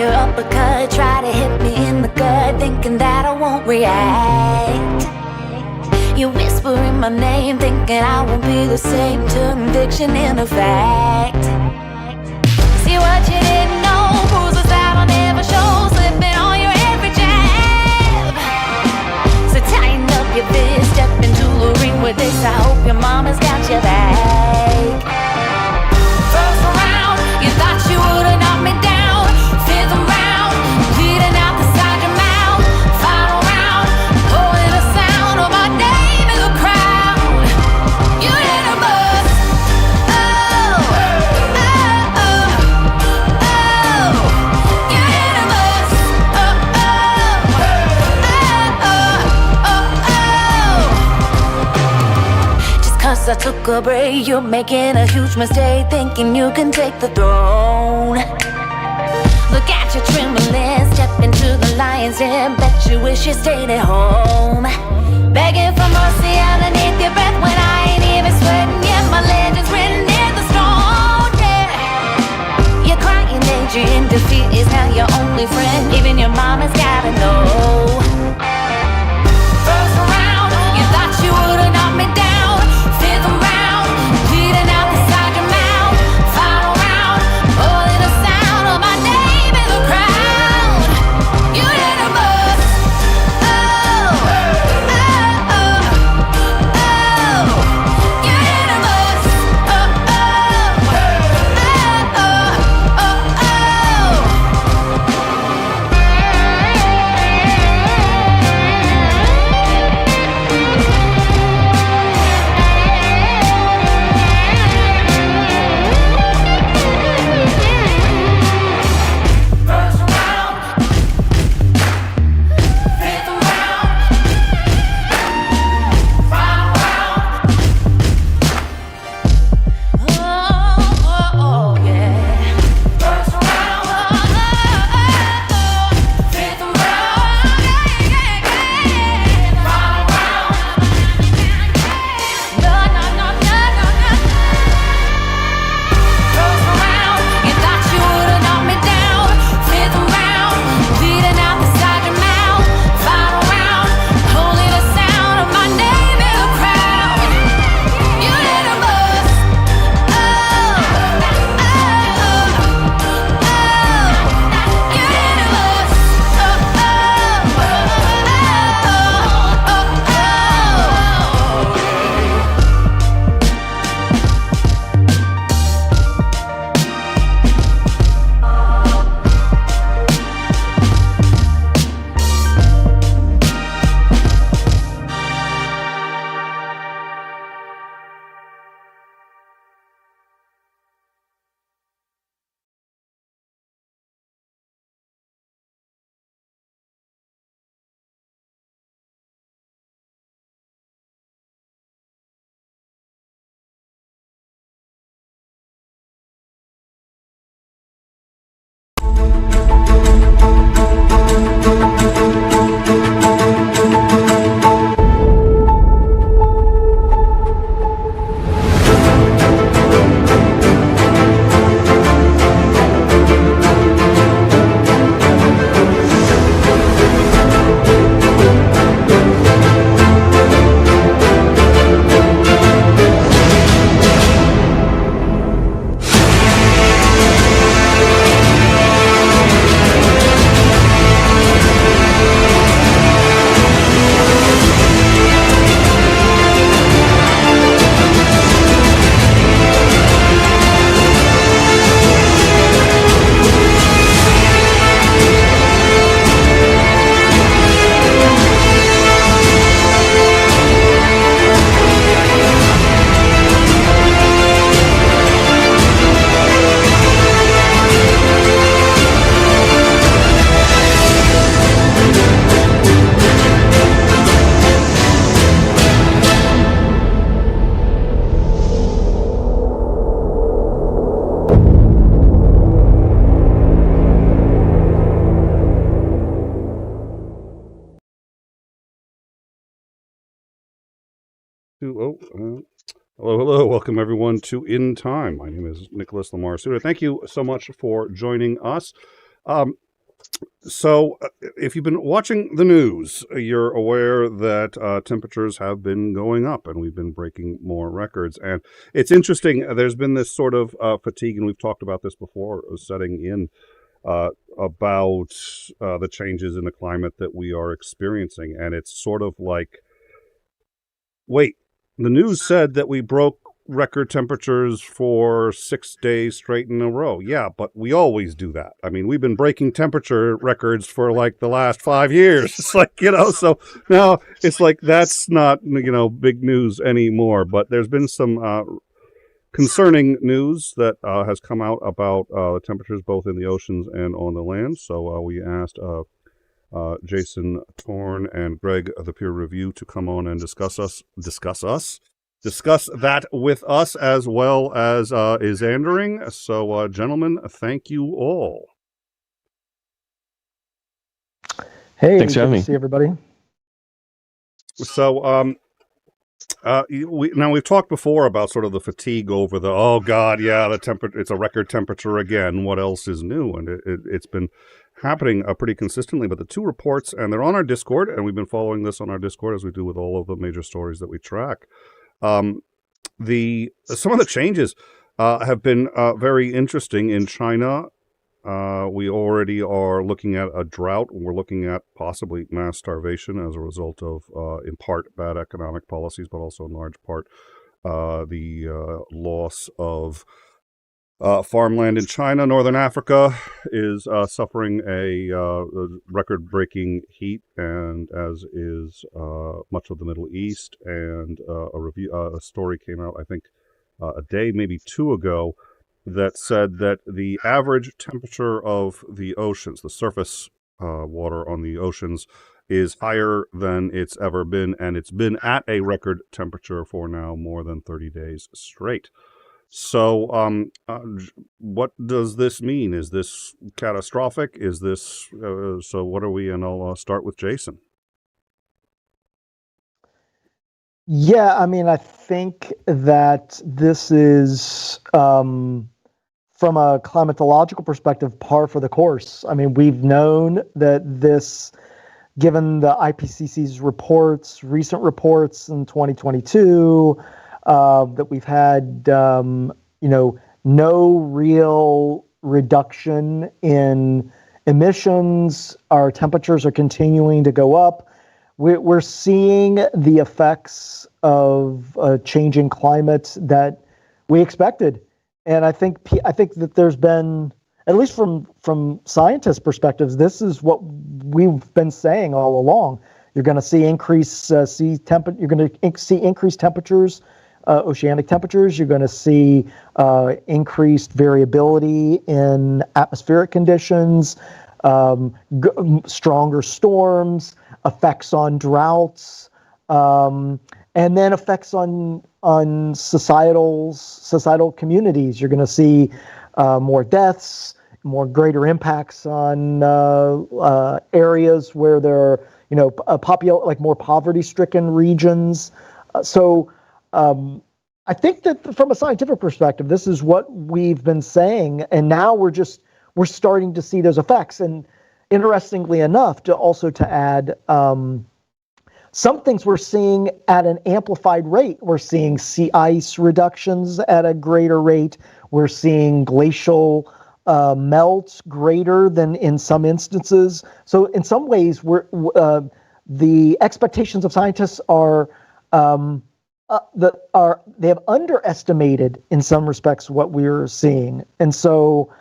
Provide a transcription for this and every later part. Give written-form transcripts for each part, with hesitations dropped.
your uppercut, try to hit me in the gut, thinking that I won't react. You whispering my name, thinking I won't be the same. Turn fiction into fact. See what you didn't know, bruises that I'll never show, slipping on your every jab. So tighten up your fist, step into the ring with this. I hope your mama's got your back. First round, you thought you would've knocked me down. Fifth round, bleeding out the side of your mouth. Final round, holding the sound of my name in the crowd. You didn't bust. Oh, oh, oh, oh. You didn't bust. Oh, oh, oh, oh, oh, oh. Just 'cause I took a break, you're making a huge mistake, thinking you can take the throne. Look at you trembling, step into the lion's den. Bet you wish you stayed at home. Begging for mercy underneath your breath when I ain't even sweating yet. My legend's written in the stone, yeah. You're crying danger in defeat is now your only friend. Even your mama's gotta know. First round, you thought you would've knocked me down. Fifth round, bleeding out the side of your mouth. Final round, holding the sound of my name in the crowd. You didn't bust. Oh, oh, oh, oh. You didn't bust. Oh, oh, oh, oh, oh, First round, fifth round, final round. Oh, oh, oh, yeah. First round, fifth round, final round. No, no, no, no, no, no. First round, you thought you would've knocked me down. Fifth round, bleeding out the side of your mouth. Final round, holding the sound of my name in the crowd. You didn't bust. Oh, oh, oh, oh. You didn't bust. Oh, oh, oh, Hello, hello. Welcome, everyone, to In Time. My name is Nicholas Lamar Suda. Thank you so much for joining us. So, if you've been watching the news, you're aware that temperatures have been going up and we've been breaking more records. And it's interesting, there's been this sort of fatigue, and we've talked about this before, setting in about the changes in the climate that we are experiencing. And it's sort of like, wait, the news said that we broke record temperatures for 6 days straight in a row. Yeah, but we always do that. I mean, we've been breaking temperature records for like the last 5 years. It's like, so now it's like that's not, big news anymore. But there's been some concerning news that has come out about the temperatures both in the oceans and on the land. So we asked Jason Torn and Greg, the peer review, to come on and discuss that with us, as well as 𝐒𝐨𝐮𝐭𝐭𝐞𝐫. So, gentlemen, thank you all. Hey, thanks for having me. See everybody. So, we've talked before about sort of the fatigue over the temperature. It's a record temperature again. What else is new? And it's been happening pretty consistently. But the two reports, and they're on our Discord, and we've been following this on our Discord as we do with all of the major stories that we track. Some of the changes have been very interesting in China. We already are looking at a drought. We're looking at possibly mass starvation as a result of, in part, bad economic policies, but also in large part the loss of farmland in China. Northern Africa is suffering a record-breaking heat, and as is much of the Middle East. And a story came out, I think, a day, maybe two ago, that said that the average temperature of the oceans, the surface water on the oceans, is higher than it's ever been, and it's been at a record temperature for now more than 30 days straight. So, what does this mean? Is this catastrophic? Is this, so what are we, and I'll start with Jason. Yeah, I mean, I think that this is, from a climatological perspective, par for the course. I mean, we've known that this, given the IPCC's recent reports in 2022, that we've had, no real reduction in emissions. Our temperatures are continuing to go up. We're seeing the effects of a changing climate that we expected. And I think that there's been, at least from scientists' perspectives, this is what we've been saying all along. You're going to see increased you're going to see increased temperatures, oceanic temperatures. You're going to see increased variability in atmospheric conditions, stronger storms, effects on droughts, and then effects on societal communities. You're going to see more deaths, greater impacts on areas where there are, more poverty-stricken regions. So I think that from a scientific perspective, this is what we've been saying, and now we're starting to see those effects. And interestingly enough, to add, some things we're seeing at an amplified rate. We're seeing sea ice reductions at a greater rate. We're seeing glacial melt greater than in some instances. So in some ways, the expectations of scientists they have underestimated in some respects what we're seeing. And so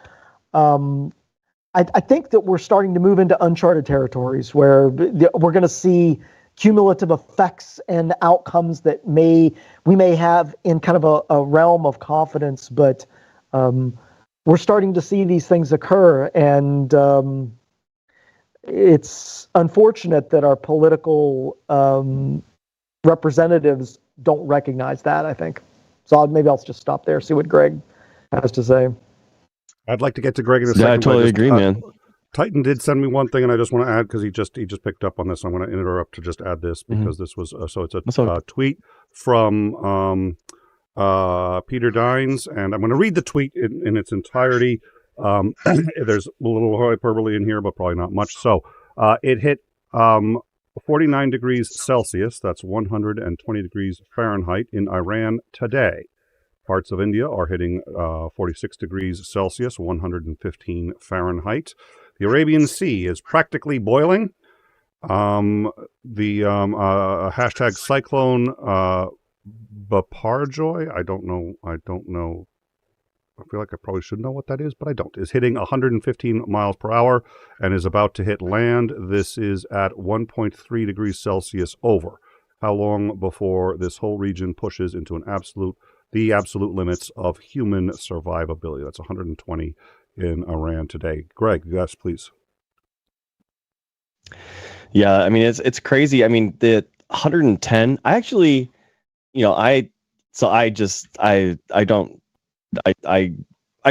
I think that we're starting to move into uncharted territories where we're going to see cumulative effects and outcomes that we may have in kind of a realm of confidence, but we're starting to see these things occur, and it's unfortunate that our political representatives don't recognize that, I think. So maybe I'll just stop there, see what Greg has to say. I'd like to get to Greg in a second. Yeah, I totally agree, man. Titan did send me one thing, and I just want to add, because he just picked up on this. I want to interrupt to just add this, because this was so it's a tweet from Peter Dines, and I'm going to read the tweet in its entirety. There's a little hyperbole in here, but probably not much. So it hit 49 degrees Celsius, that's 120 degrees Fahrenheit, in Iran today. Parts of India are hitting 46 degrees Celsius, 115 Fahrenheit. The Arabian Sea is practically boiling. The hashtag cyclone Baparjoy, I don't know. I feel like I probably should know what that is, but I don't. Is hitting 115 miles per hour and is about to hit land. This is at 1.3 degrees Celsius over. How long before this whole region pushes into the absolute limits of human survivability? That's 120 in Iran today. Greg, yes, please. Yeah, I mean it's crazy. I mean the 110. I actually, I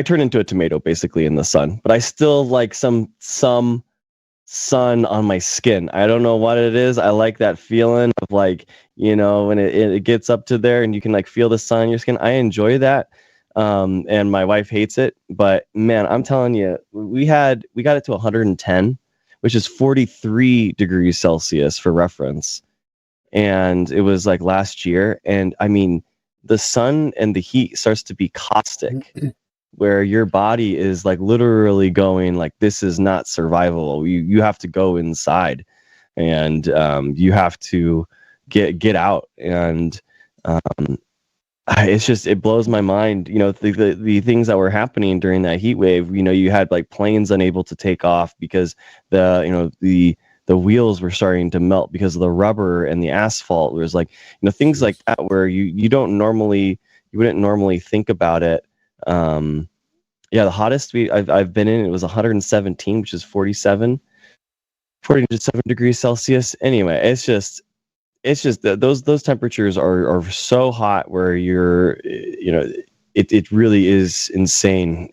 turn into a tomato basically in the sun, but I still like some sun on my skin. I don't know what it is. I like that feeling of like, when it gets up to there and you can like feel the sun on your skin. I enjoy that. And my wife hates it, but man, I'm telling you, we got it to 110, which is 43 degrees Celsius for reference. And it was like last year. And I mean, the sun and the heat starts to be caustic, where your body is like literally going like, this is not survivable. You have to go inside, and you have to get out. And it blows my mind. The things that were happening during that heat wave. You had like planes unable to take off because the wheels were starting to melt because of the rubber and the asphalt. There's like, things like that where you wouldn't normally think about it. The hottest I've been in, it was 117, which is 47 degrees Celsius. Anyway, it's just that those temperatures are so hot where it really is insane.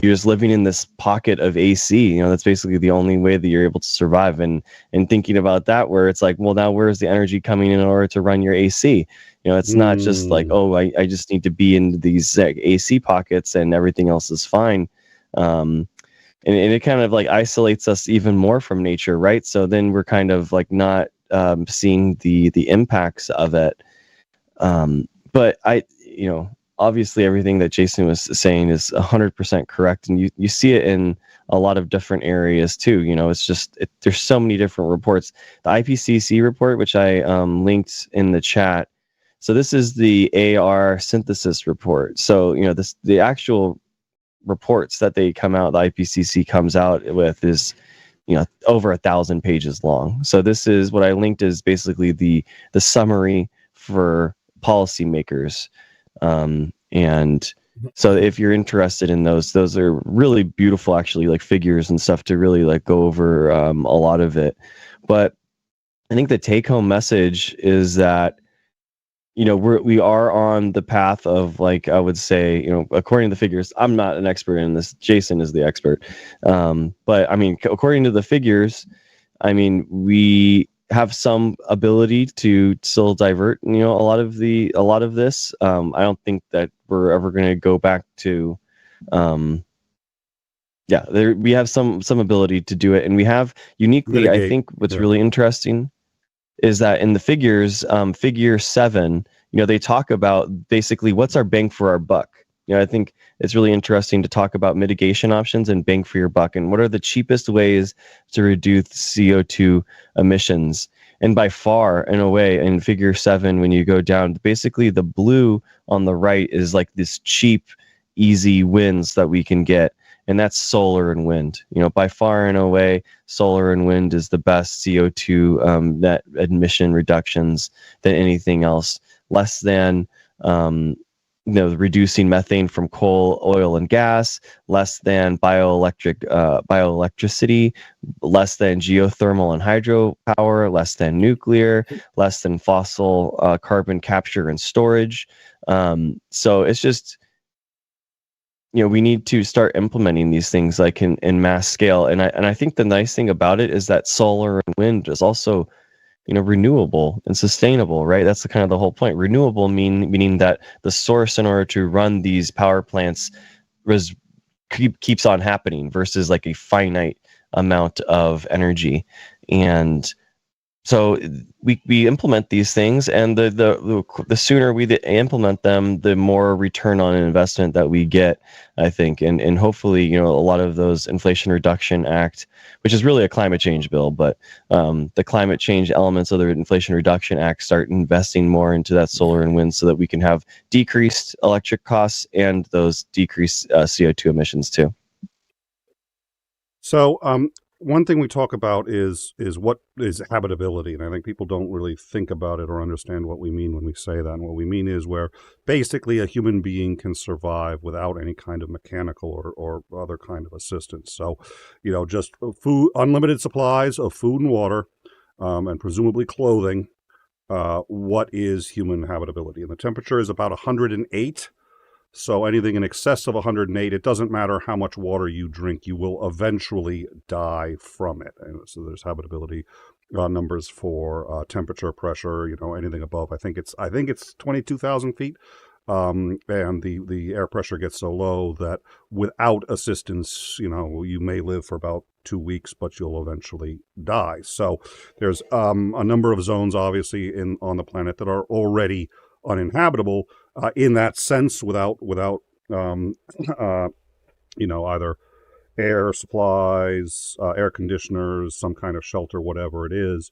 You're just living in this pocket of AC. That's basically the only way that you're able to survive. And thinking about that, where it's like, well, now where's the energy coming in order to run your AC? It's not just like, oh, I just need to be in these AC pockets and everything else is fine. And it kind of like isolates us even more from nature, right? So then we're kind of like not seeing the impacts of it. But obviously everything that Jason was saying is 100% correct. And you see it in a lot of different areas too. It's just, there's so many different reports. The IPCC report, which I linked in the chat. So this is the AR synthesis report. So, the actual reports that they come out, the IPCC comes out with is, over 1,000 pages long. So this is what I linked is basically the summary for policymakers. And so if you're interested in those are really beautiful, actually, like figures and stuff to really like go over a lot of it. But I think the take home message is that, we are on the path of, like, I would say, according to the figures, I'm not an expert in this. Jason is the expert. But I mean, according to the figures, I mean, we have some ability to still divert, a lot of this. I don't think that we're ever going to go back to, we have some ability to do it. And we have uniquely, mitigate. I think what's really interesting is that in the figures, figure 7, they talk about basically what's our bang for our buck. I think it's really interesting to talk about mitigation options and bang for your buck, and what are the cheapest ways to reduce CO2 emissions. And by far, in a way, in figure 7, when you go down, basically the blue on the right is like this cheap, easy wins that we can get. And that's solar and wind. By far and away, solar and wind is the best CO2 net emission reductions than anything else. Less than, reducing methane from coal, oil, and gas. Less than bioelectricity. Less than geothermal and hydropower. Less than nuclear. Less than fossil carbon capture and storage. So it's just, we need to start implementing these things like in mass scale. And I think the nice thing about it is that solar and wind is also, renewable and sustainable, right? That's kind of the whole point. Renewable meaning that the source in order to run these power plants was keeps on happening versus like a finite amount of energy. And so we implement these things, and the sooner we implement them, the more return on investment that we get, I think. And hopefully, a lot of those Inflation Reduction Act, which is really a climate change bill, but the climate change elements of the Inflation Reduction Act start investing more into that solar and wind, so that we can have decreased electric costs and those decreased CO2 emissions too. So, one thing we talk about is what is habitability, and I think people don't really think about it or understand what we mean when we say that. And what we mean is where basically a human being can survive without any kind of mechanical or other kind of assistance. So, just food, unlimited supplies of food and water, and presumably clothing. What is human habitability? And the temperature is about 108. So anything in excess of 108, it doesn't matter how much water you drink, you will eventually die from it. And so there's habitability numbers for temperature, pressure, anything above. I think it's 22,000 feet. And the air pressure gets so low that without assistance, you may live for about 2 weeks, but you'll eventually die. So there's a number of zones, obviously, on the planet that are already uninhabitable. In that sense, without either air supplies, air conditioners, some kind of shelter, whatever it is.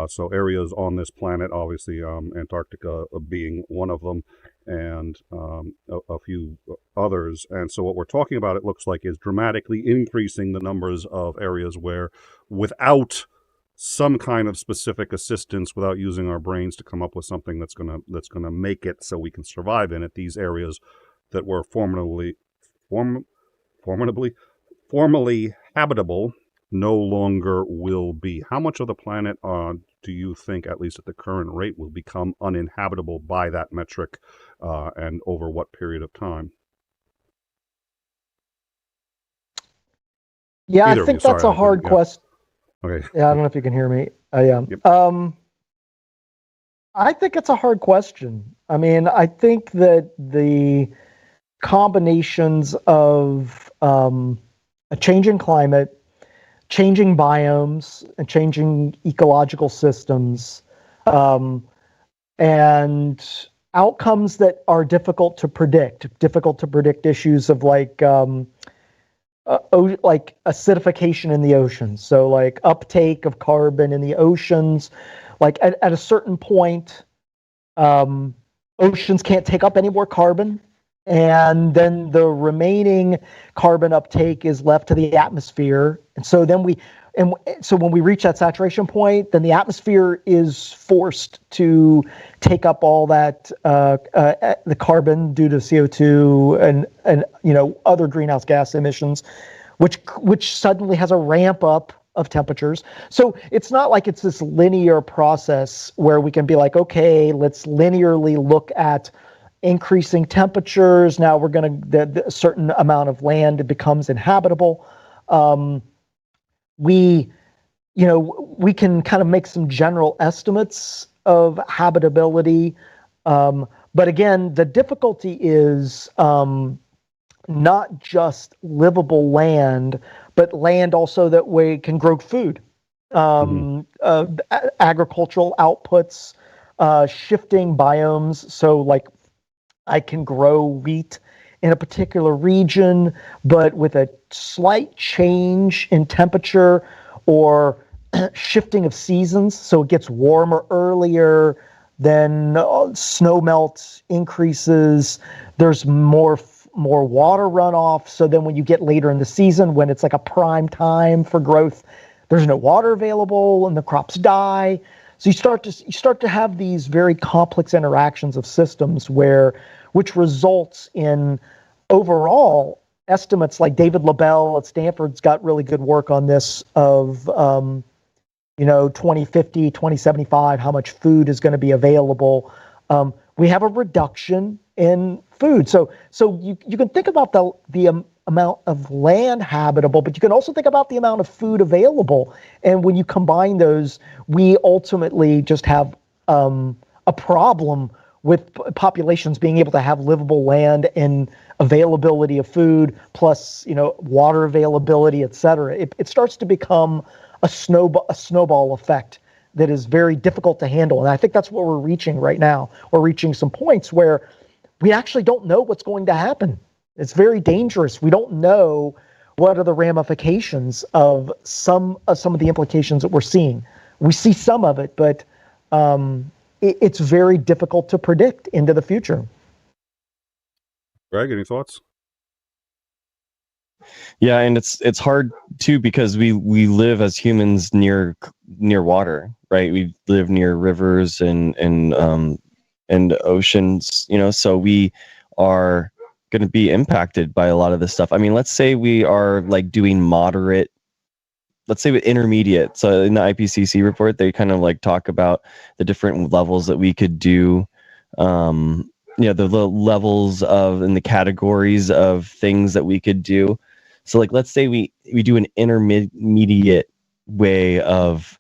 So areas on this planet, obviously Antarctica being one of them, and a few others. And so what we're talking about, it looks like, is dramatically increasing the numbers of areas where, without some kind of specific assistance, without using our brains to come up with something that's gonna make it so we can survive in it, these areas that were formerly habitable no longer will be. How much of the planet do you think, at least at the current rate, will become uninhabitable by that metric, and over what period of time? Yeah, Either I of think you, that's sorry, a hard question. Okay. Yeah, I don't know if you can hear me. Yeah. Yep. I think it's a hard question. I mean, I think that the combinations of a changing climate, changing biomes, and changing ecological systems, and outcomes that are difficult to predict issues of like acidification in the oceans. So like uptake of carbon in the oceans, like at a certain point, oceans can't take up any more carbon. And then the remaining carbon uptake is left to the atmosphere. And so then so when we reach that saturation point, then the atmosphere is forced to take up all that the carbon due to CO2 and other greenhouse gas emissions, which suddenly has a ramp up of temperatures. So it's not like it's this linear process where we can be like, okay, let's linearly look at increasing temperatures. Now we're going to a certain amount of land becomes inhabitable. We can kind of make some general estimates of habitability. But again, the difficulty is not just livable land, but land also that we can grow food, agricultural outputs, shifting biomes. So like I can grow wheat in a particular region, but with a slight change in temperature or shifting of seasons, so it gets warmer earlier, then snow melt increases, there's more water runoff, so then when you get later in the season, when it's like a prime time for growth, there's no water available and the crops die. So you start to have these very complex interactions of systems which results in overall estimates like David LaBelle at Stanford's got really good work on this of 2050, 2075, how much food is going to be available. We have a reduction in food. So you can think about the amount of land habitable, but you can also think about the amount of food available. And when you combine those, we ultimately just have a problem with populations being able to have livable land and availability of food, plus water availability, et cetera, it starts to become a snowball effect that is very difficult to handle. And I think that's what we're reaching right now. We're reaching some points where we actually don't know what's going to happen. It's very dangerous. We don't know what are the ramifications of some of the implications that we're seeing. We see some of it, but it's very difficult to predict into the future. Greg, any thoughts? Yeah, and it's hard too because we live as humans near water, right? We live near rivers and oceans, so we are going to be impacted by a lot of this stuff. I mean, let's say we are like doing moderate, let's say with intermediate. So in the IPCC report, they kind of like talk about the different levels that we could do, the levels of and the categories of things that we could do. So like, let's say we do an intermediate way of,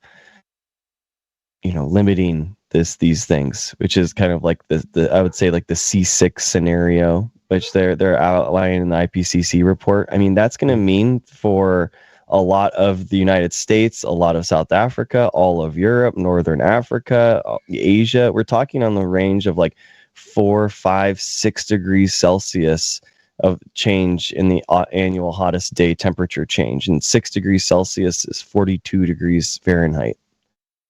limiting these things, which is kind of like the I would say like the C6 scenario, which they're outlining in the IPCC report. I mean, that's going to mean for a lot of the United States, a lot of South Africa, all of Europe, Northern Africa, Asia, we're talking on the range of like 4, 5, 6 degrees Celsius of change in the annual hottest day temperature change. And 6 degrees Celsius is 42 degrees Fahrenheit.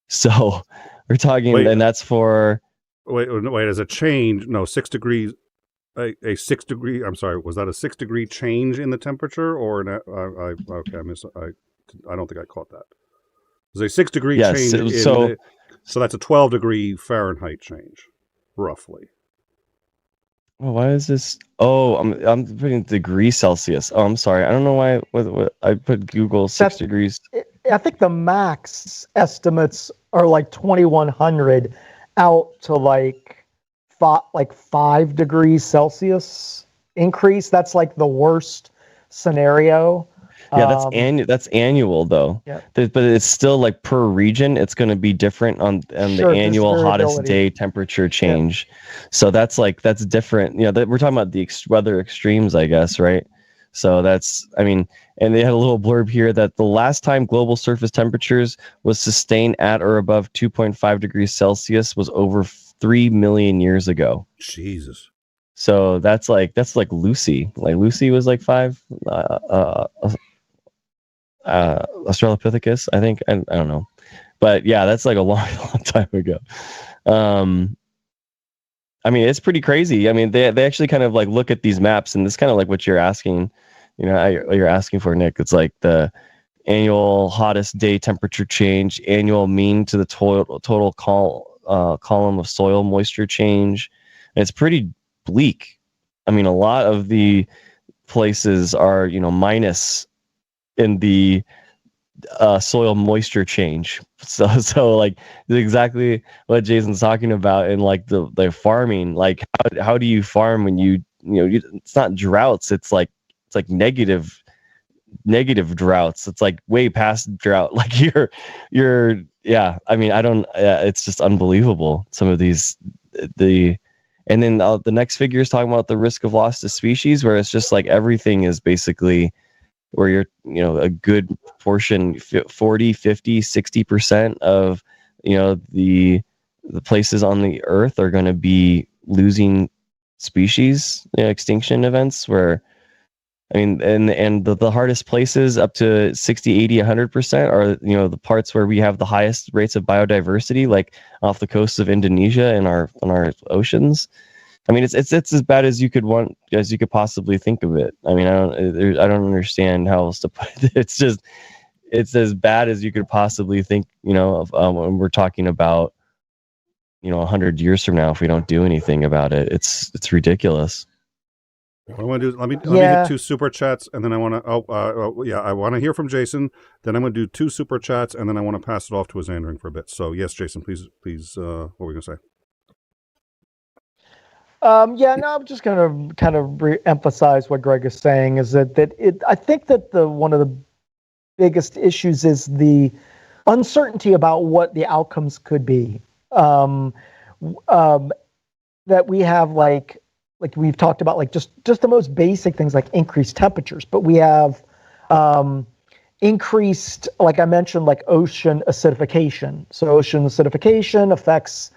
So we're talking, and that's for... Wait, as a change, no, 6 degrees... A 6 degree. I'm sorry. Was that a 6 degree change in the temperature, or an? Okay, I don't think I caught that. It was a 6 degree change. So that's a 12 degree Fahrenheit change, roughly. Well, why is this? Oh, I'm putting degrees Celsius. Oh, I'm sorry. I don't know why. What I put Google 6 degrees. I think the max estimates are like 2100 out to like 5 degrees Celsius increase. That's like the worst scenario. Yeah, that's annual though. Yeah. But it's still like per region, it's going to be different on the annual hottest day temperature change. Yeah. So that's different. We're talking about the weather extremes, I guess, right? So and they had a little blurb here that the last time global surface temperatures was sustained at or above 2.5 degrees Celsius was over 3 million years ago. Jesus. So that's like Lucy. Like Lucy was like 5. Australopithecus, I think. I don't know, but yeah, that's like a long time ago. It's pretty crazy. I mean, they actually kind of like look at these maps, and this kind of like what you're asking. You're asking for, Nick. It's like the annual hottest day temperature change, annual mean to the total column of soil moisture change. And it's pretty bleak. I mean, a lot of the places are, minus in the soil moisture change. So like exactly what Jason's talking about in like the farming. Like how do you farm when it's not droughts? It's like negative droughts. It's like way past drought. Like you're yeah. I mean, it's just unbelievable. Some of these and then the next figure is talking about the risk of loss to species, where it's just like everything is basically where you're, a good portion, 40, 50, 60% of, the places on the earth are going to be losing species, extinction events where, and the hardest places up to 60, 80, 100% are, the parts where we have the highest rates of biodiversity, like off the coast of Indonesia and on our oceans. I mean, it's as bad as you could possibly think of it. I mean, I don't understand how else to put it. It's as bad as you could possibly think, of when we're talking about, 100 years from now, if we don't do anything about it. It's ridiculous. What I want to do, let me get 2 super chats, and then I want to. I want to hear from Jason. Then I'm going to do 2 super chats, and then I want to pass it off to Xandring for a bit. So yes, Jason, please. What were we going to say? I'm just going to kind of re-emphasize what Greg is saying. Is I think that one of the biggest issues is the uncertainty about what the outcomes could be. that we have like we've talked about, like just the most basic things like increased temperatures, but we have increased, like I mentioned, like ocean acidification. So ocean acidification affects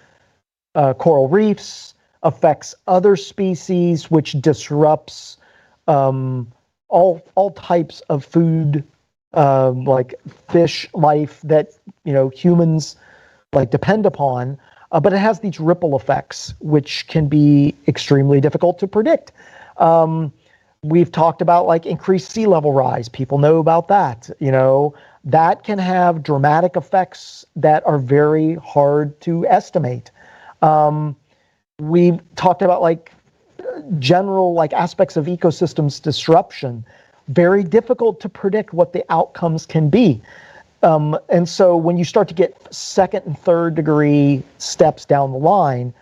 coral reefs, affects other species, which disrupts all types of food, like fish life that humans like depend upon. But it has these ripple effects, which can be extremely difficult to predict. We've talked about like increased sea level rise. People know about that. That can have dramatic effects that are very hard to estimate. We've talked about like general like aspects of ecosystems disruption. Very difficult to predict what the outcomes can be. And so when you start to get second and third degree steps down the line,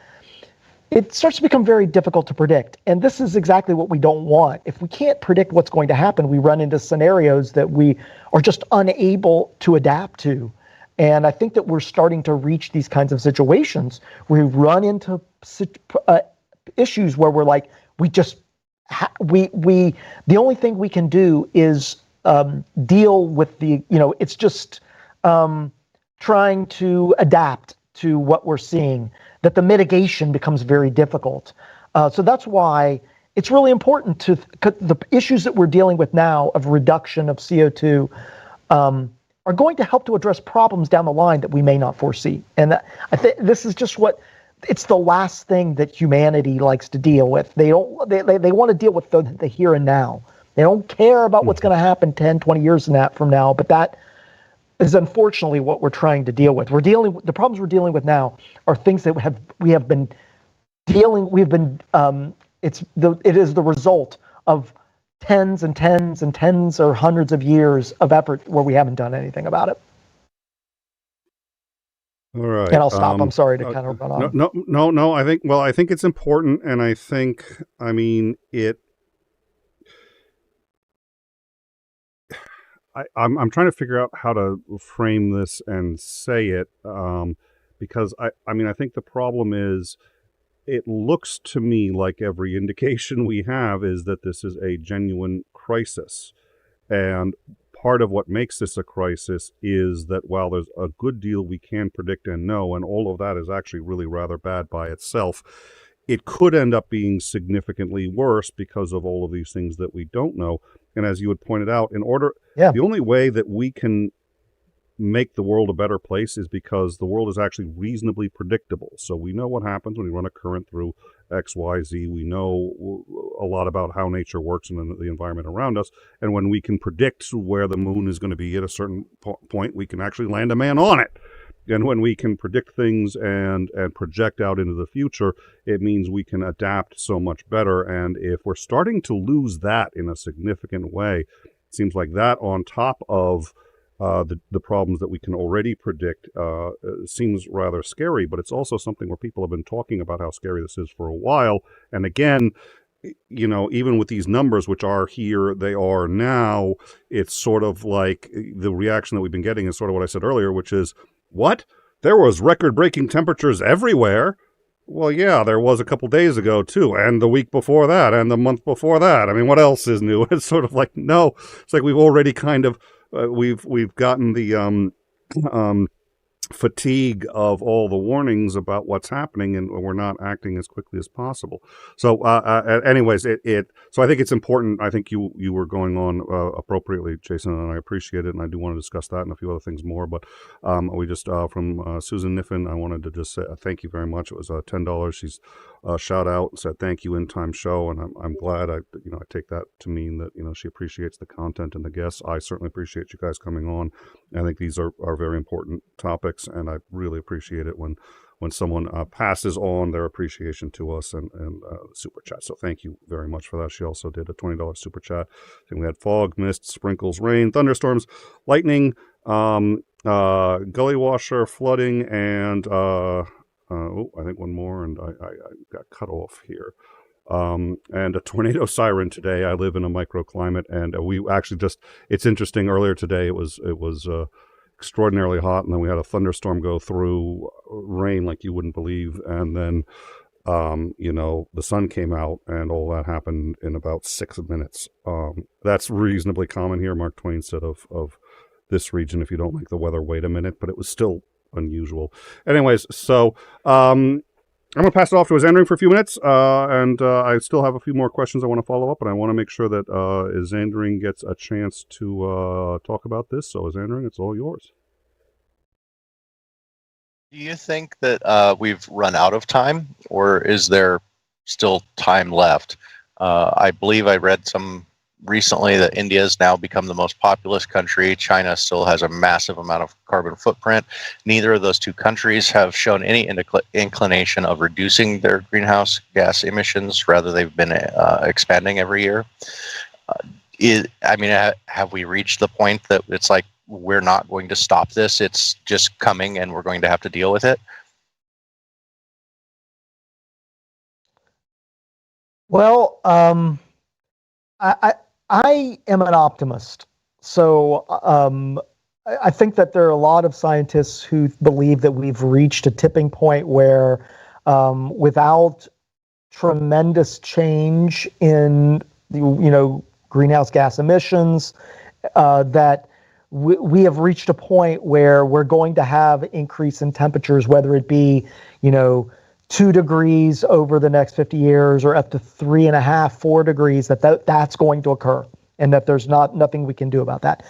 it starts to become very difficult to predict. And this is exactly what we don't want. If we can't predict what's going to happen, we run into scenarios that we are just unable to adapt to. And I think that we're starting to reach these kinds of situations where we run into issues where we're like, the only thing we can do is deal with it's just trying to adapt to what we're seeing, that the mitigation becomes very difficult. So that's why it's really important the issues that we're dealing with now of reduction of CO2 are going to help to address problems down the line that we may not foresee. And I think this is just it's the last thing that humanity likes to deal with. They want to deal with the here and now. They don't care about what's going to happen 10, 20 years from now, but that is unfortunately what we're trying to deal with. The problems we're dealing with now are things that it is the result of tens and tens and tens or hundreds of years of effort where we haven't done anything about it. All right. And I'll stop. I'm sorry to kind of run on. No. I think it's important, and I'm trying to figure out how to frame this and say it, because I think the problem is, it looks to me like every indication we have is that this is a genuine crisis. And part of what makes this a crisis is that while there's a good deal we can predict and know, and all of that is actually really rather bad by itself, it could end up being significantly worse because of all of these things that we don't know. And as you had pointed out, the only way that we can make the world a better place is because the world is actually reasonably predictable. So we know what happens when we run a current through X, Y, Z. We know a lot about how nature works and the environment around us. And when we can predict where the moon is going to be at a certain point, we can actually land a man on it. And when we can predict things and project out into the future, it means we can adapt so much better. And if we're starting to lose that in a significant way, it seems like that on top of the problems that we can already predict seems rather scary, but it's also something where people have been talking about how scary this is for a while. And again, even with these numbers, which are here, they are now, it's sort of like the reaction that we've been getting is sort of what I said earlier, which is, what? There was record-breaking temperatures everywhere. Well, yeah, there was a couple days ago, too, and the week before that, and the month before that. I mean, what else is new? It's sort of like, no, it's like we've already kind of, we've gotten the fatigue of all the warnings about what's happening, and we're not acting as quickly as possible. So anyways, so I think it's important. I think you were going on appropriately, Jason, and I appreciate it, and I do want to discuss that and a few other things more. But we just from Susan Niffin, I wanted to just say thank you very much. It was $10. She's shout out and said thank you, in time show, and I'm glad. I take that to mean that she appreciates the content and the guests. I certainly appreciate you guys coming on. I think these are very important topics, and I really appreciate it when someone passes on their appreciation to us and super chat. So thank you very much for that. She also did a $20 super chat. I think we had fog, mist, sprinkles, rain, thunderstorms, lightning, gully washer, flooding, and I think one more, and I got cut off here. And a tornado siren today. I live in a microclimate, and we actually it's interesting. Earlier today, it was extraordinarily hot, and then we had a thunderstorm go through, rain like you wouldn't believe, and then the sun came out and all that happened in about 6 minutes. That's reasonably common here. Mark Twain said of this region, if you don't like the weather, wait a minute, but it was still unusual. Anyways, so I'm going to pass it off to 𝐒𝐮𝐬 for a few minutes, and I still have a few more questions I want to follow up, and I want to make sure that 𝐒𝐮𝐬 gets a chance to talk about this. So 𝐒𝐮𝐬, it's all yours. Do you think that we've run out of time, or is there still time left? I believe I read some recently that India has now become the most populous country. China still has a massive amount of carbon footprint. Neither of those two countries have shown any inclination of reducing their greenhouse gas emissions. Rather, they've been expanding every year. Have we reached the point that it's like, we're not going to stop this, it's just coming and we're going to have to deal with it? Well, I am an optimist. So I think that there are a lot of scientists who believe that we've reached a tipping point where without tremendous change in greenhouse gas emissions, that we have reached a point where we're going to have increase in temperatures, whether it be 2 degrees over the next 50 years or up to 3.5, 4 degrees, that's going to occur, and that there's nothing we can do about that.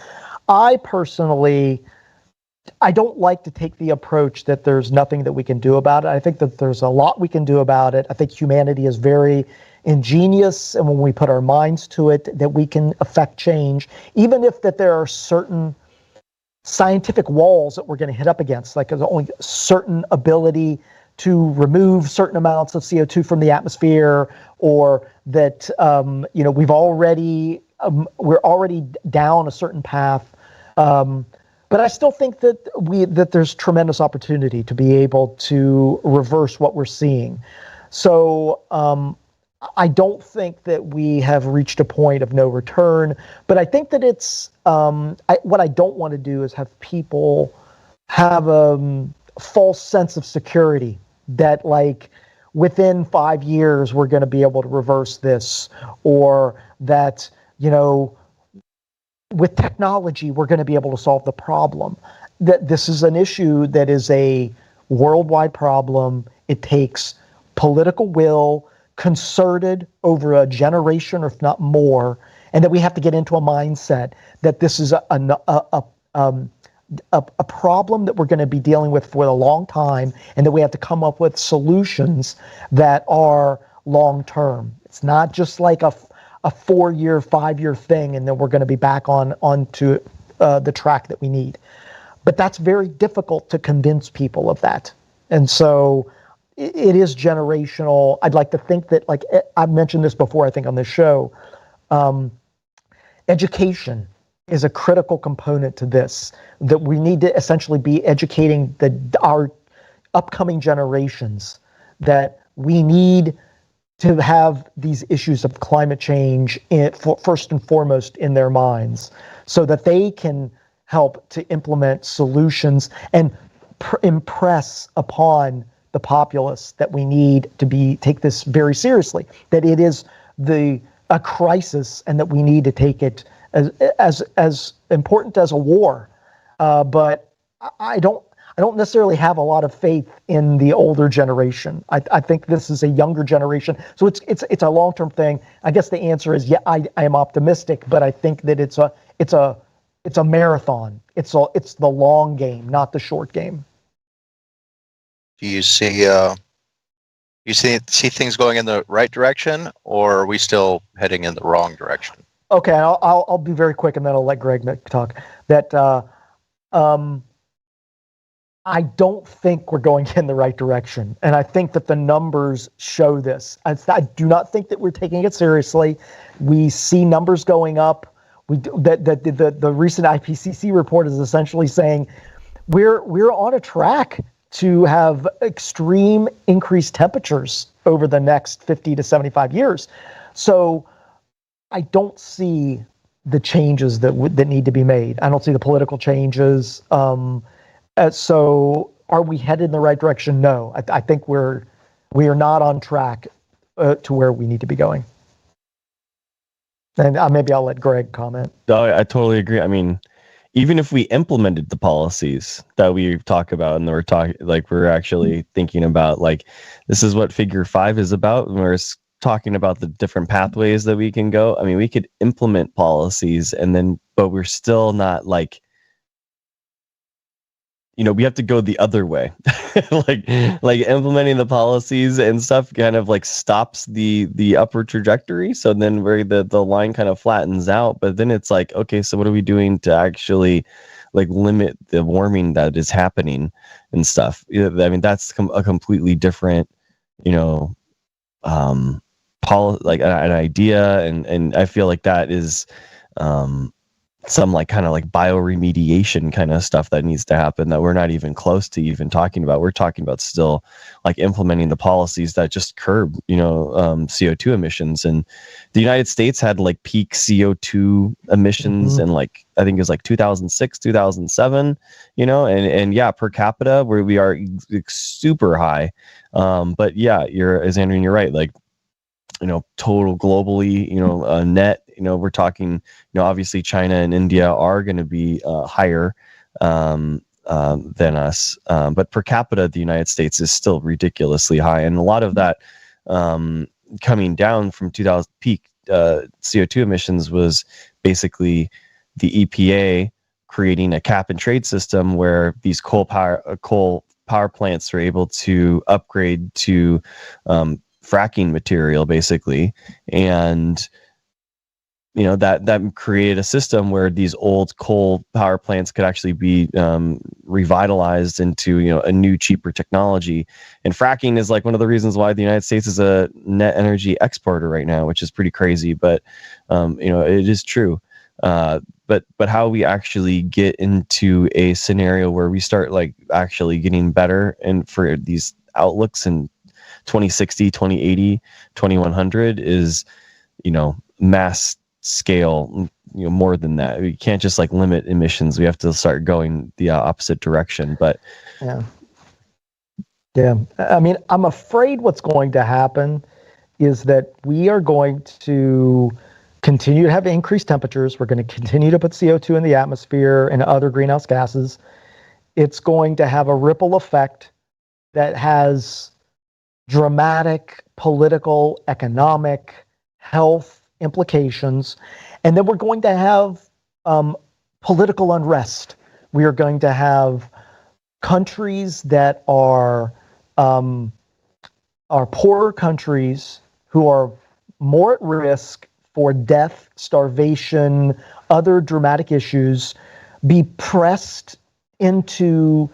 I personally, I don't like to take the approach that there's nothing that we can do about it. I think that there's a lot we can do about it. I think humanity is very ingenious, and when we put our minds to it, that we can affect change, even if that there are certain scientific walls that we're going to hit up against, like there's only certain ability to remove certain amounts of CO2 from the atmosphere, or that we're already down a certain path. But I still think that there's tremendous opportunity to be able to reverse what we're seeing. So I don't think that we have reached a point of no return, but I think that it's what I don't want to do is have people have a false sense of security that, like, within 5 years we're going to be able to reverse this, or that with technology we're going to be able to solve the problem. That this is an issue that is a worldwide problem. It takes political will, concerted over a generation, or if not more, and that we have to get into a mindset that this is a problem that we're going to be dealing with for a long time, and that we have to come up with solutions that are long term. It's not just like a 4-year, 5-year thing, and then we're going to be back onto the track that we need. But that's very difficult to convince people of that, and so it is generational. I'd like to think that, like I've mentioned this before, I think on this show, education is a critical component to this, that we need to essentially be educating our upcoming generations that we need to have these issues of climate change first and foremost in their minds, so that they can help to implement solutions and impress upon the populace that we need to take this very seriously, that it is a crisis, and that we need to take it as important as a war. But I don't necessarily have a lot of faith in the older generation. I think this is a younger generation, so it's a long-term thing. I guess the answer is I am optimistic, but I think that it's a marathon. It's the long game, not the short game. Do you see things going in the right direction, or are we still heading in the wrong direction? Okay, I'll be very quick, and then I'll let Greg talk. That I don't think we're going in the right direction, and I think that the numbers show this. I do not think that we're taking it seriously. We see numbers going up. The recent IPCC report is essentially saying we're on a track to have extreme increased temperatures over the next 50 to 75 years. So I don't see the changes that need to be made. I don't see the political changes. So are we headed in the right direction? No. I think we're We are not on track to where we need to be going. And maybe I'll let Greg comment. No, I totally agree. I mean, even if we implemented the policies that we talk about, and we're talking, like, we're actually thinking about, like, this is what Figure 5 is about, and we're talking about the different pathways that we can go. I mean, we could implement policies, and then, but we're still not, like, you know, we have to go the other way. like implementing the policies and stuff kind of like stops the upward trajectory. So then where the line kind of flattens out, but then it's like, okay, so what are we doing to actually like limit the warming that is happening and stuff? I mean, that's a completely different, you know, like an idea. And I feel like that is, some like kind of like bioremediation kind of stuff that needs to happen that we're not even close to even talking about. We're talking about still like implementing the policies that just curb, you know, CO2 emissions. And the United States had like peak CO2 emissions in like, I think it was like 2006, 2007, you know, and yeah, per capita where we are super high. But yeah, as Andrew, you're right. Like, you know, total globally, you know, net, you know, we're talking, you know, obviously China and India are going to be higher than us. But per capita, the United States is still ridiculously high. And a lot of that coming down from 2000 peak CO2 emissions was basically the EPA creating a cap and trade system where these coal power plants are able to upgrade to fracking material, basically. And you know, that created a system where these old coal power plants could actually be revitalized into, you know, a new, cheaper technology. And fracking is like one of the reasons why the United States is a net energy exporter right now, which is pretty crazy, but you know, it is true. But how we actually get into a scenario where we start like actually getting better and for these outlooks in 2060, 2080, 2100 is, you know, mass scale, you know, more than that. We can't just like limit emissions. We have to start going the opposite direction. But yeah, I mean, I'm afraid what's going to happen is that we are going to continue to have increased temperatures. We're going to continue to put CO2 in the atmosphere and other greenhouse gases. It's going to have a ripple effect that has dramatic political, economic, health implications. And then we're going to have political unrest. We are going to have countries that are poorer countries who are more at risk for death, starvation, other dramatic issues, be pressed into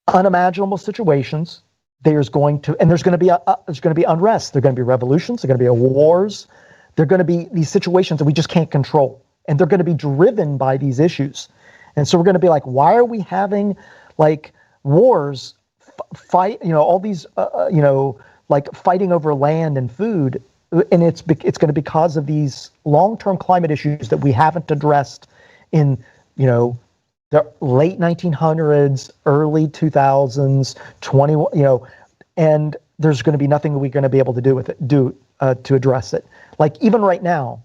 unimaginable situations. There's going to be unrest. There's going to be revolutions. There's going to be wars. There're going to be these situations that we just can't control, and they're going to be driven by these issues. And so we're going to be like, why are we having like wars, fight? You know, all these, you know, like fighting over land and food, and it's going to be because of these long-term climate issues that we haven't addressed in, you know, the late 1900s, early 2000s, you know, and there's going to be nothing we're going to be able to do with it, to address it. Like even right now,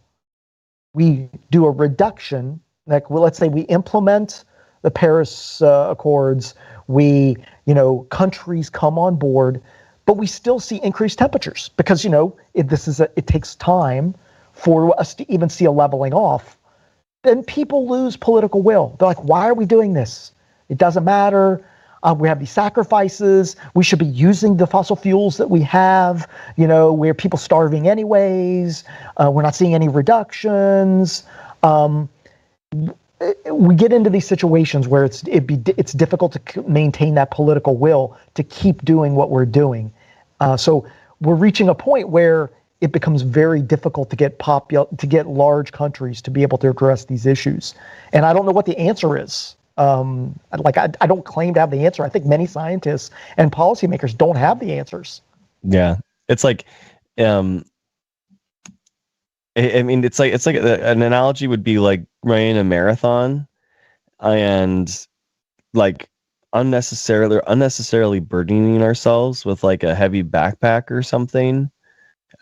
we do a reduction. Like, well, let's say we implement the Paris Accords. We, you know, countries come on board, but we still see increased temperatures because, you know, it takes time for us to even see a leveling off. Then people lose political will. They're like, why are we doing this? It doesn't matter. We have these sacrifices. We should be using the fossil fuels that we have. You know, we're people starving anyways. We're not seeing any reductions. We get into these situations where it's difficult to maintain that political will to keep doing what we're doing. So we're reaching a point where it becomes very difficult to get large countries to be able to address these issues. And I don't know what the answer is. I don't claim to have the answer. I think many scientists and policymakers don't have the answers. Yeah, it's like, I mean, it's like an analogy would be like running a marathon, and like unnecessarily burdening ourselves with like a heavy backpack or something,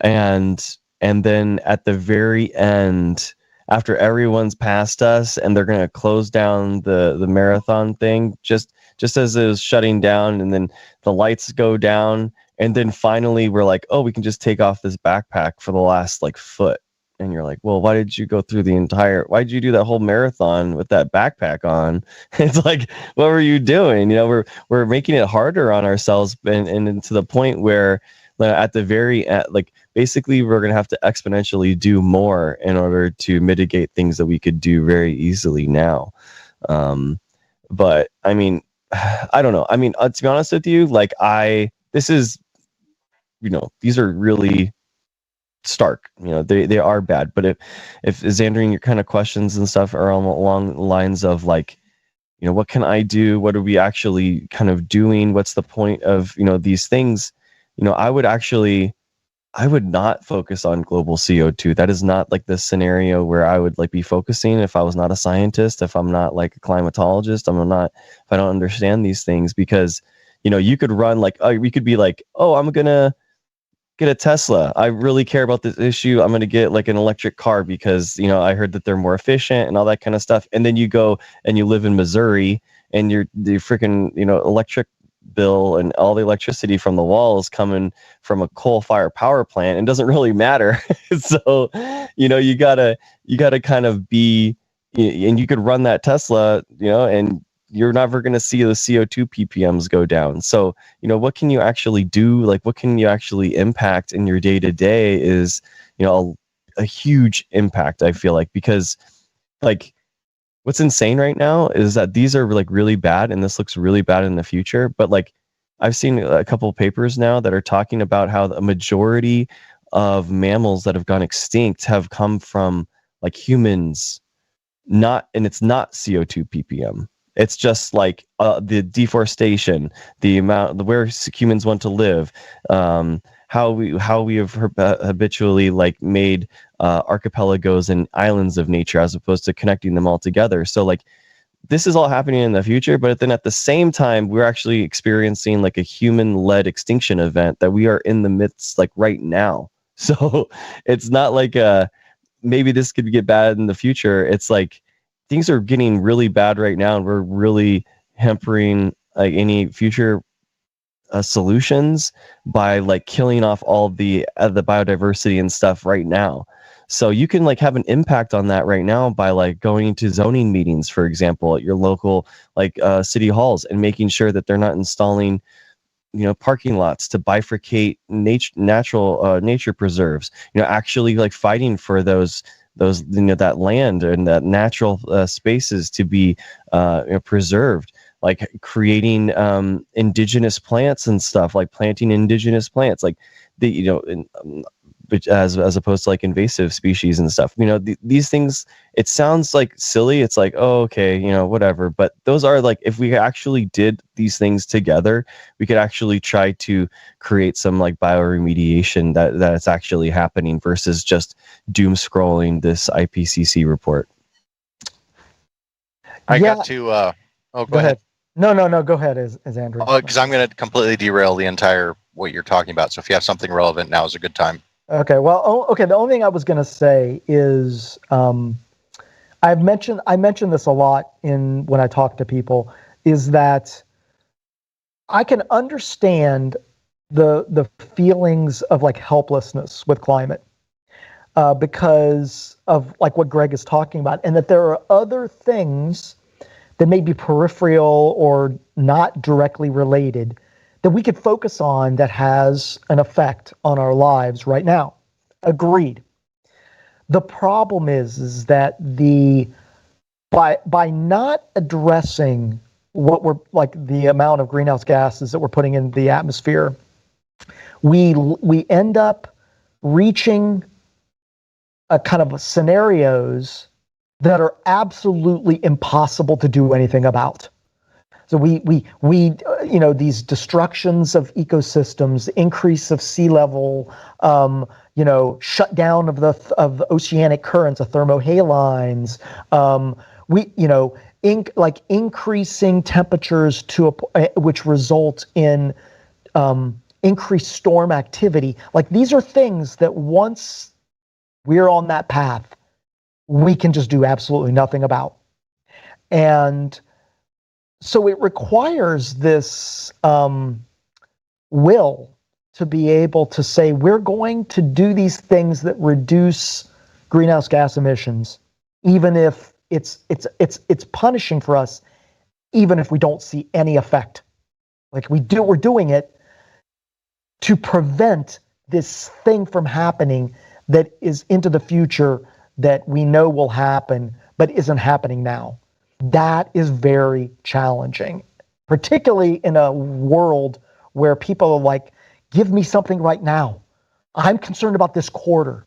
and then at the very end, after everyone's passed us and they're going to close down the marathon thing, just as it was shutting down, and then the lights go down, and then finally we're like, oh, we can just take off this backpack for the last like foot. And you're like, well, why did you go through why did you do that whole marathon with that backpack on? It's like, what were you doing? You know, we're making it harder on ourselves, and to the point where at the very end, like basically we're going to have to exponentially do more in order to mitigate things that we could do very easily now. But I mean, I don't know. I mean, to be honest with you, like this is, you know, these are really stark, you know, they are bad. But if Xandrine, your kind of questions and stuff are along the lines of like, you know, what can I do? What are we actually kind of doing? What's the point of, you know, these things? You know, I would not focus on global CO2. That is not like the scenario where I would like be focusing if I was not a scientist, if I'm not like a climatologist, if I don't understand these things. Because, you know, you could run like, we could be like, oh, I'm going to get a Tesla. I really care about this issue. I'm going to get like an electric car because, you know, I heard that they're more efficient and all that kind of stuff. And then you go and you live in Missouri and the freaking, you know, electric bill and all the electricity from the wall is coming from a coal-fired power plant. It doesn't really matter. So, you know, you gotta kind of be, and you could run that Tesla, you know, and you're never going to see the CO2 ppms go down. So, you know, what can you actually do? Like, what can you actually impact in your day to day is, you know, a huge impact, I feel like, because like what's insane right now is that these are like really bad and this looks really bad in the future. But like I've seen a couple of papers now that are talking about how the majority of mammals that have gone extinct have come from like humans, and it's not CO2 ppm. It's just like the deforestation, the amount, where humans want to live, how we have habitually like made archipelagos and islands of nature as opposed to connecting them all together. So like this is all happening in the future, but then at the same time, we're actually experiencing like a human-led extinction event that we are in the midst like right now. So it's not like maybe this could get bad in the future. It's like things are getting really bad right now, and we're really hampering like any future solutions by like killing off all the biodiversity and stuff right now. So you can like have an impact on that right now by like going to zoning meetings, for example, at your local like city halls, and making sure that they're not installing, you know, parking lots to bifurcate natural nature preserves, you know, actually like fighting for those, you know, that land and that natural spaces to be you know, preserved, like creating indigenous plants and stuff, like planting indigenous plants, like the, you know, as opposed to like invasive species and stuff. You know, these things, it sounds like silly. It's like, oh, okay, you know, whatever. But those are like, if we actually did these things together, we could actually try to create some like bioremediation that's actually happening versus just doom scrolling this IPCC report. I got to, oh, go ahead. No, go ahead, as Andrew. Oh, because I'm going to completely derail the entire what you're talking about. So if you have something relevant, now is a good time. Okay, well, okay. The only thing I was going to say is I mentioned this a lot when I talk to people, is that I can understand the feelings of like helplessness with climate because of like what Greg is talking about, and that there are other things that may be peripheral or not directly related that we could focus on that has an effect on our lives right now. Agreed. The problem is that by not addressing what we're like the amount of greenhouse gases that we're putting in the atmosphere, we end up reaching a kind of scenarios that are absolutely impossible to do anything about. So we you know, these destructions of ecosystems, increase of sea level, you know, shutdown of the oceanic currents, of thermohalines. we, like increasing temperatures which result in increased storm activity. Like these are things that once we're on that path, we can just do absolutely nothing about. And so it requires this will to be able to say, we're going to do these things that reduce greenhouse gas emissions, even if it's punishing for us, even if we don't see any effect. Like we're doing it to prevent this thing from happening that is into the future that we know will happen, but isn't happening now. That is very challenging, particularly in a world where people are like, give me something right now. I'm concerned about this quarter.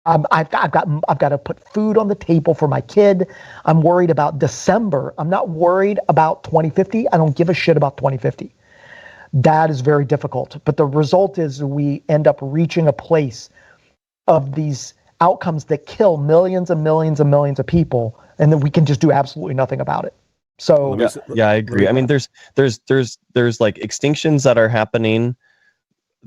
I've got to put food on the table for my kid. I'm worried about December. I'm not worried about 2050. I don't give a shit about 2050. That is very difficult. But the result is we end up reaching a place of these outcomes that kill millions and millions and millions of people, and then we can just do absolutely nothing about it. So yeah, I agree. I mean, there's like extinctions that are happening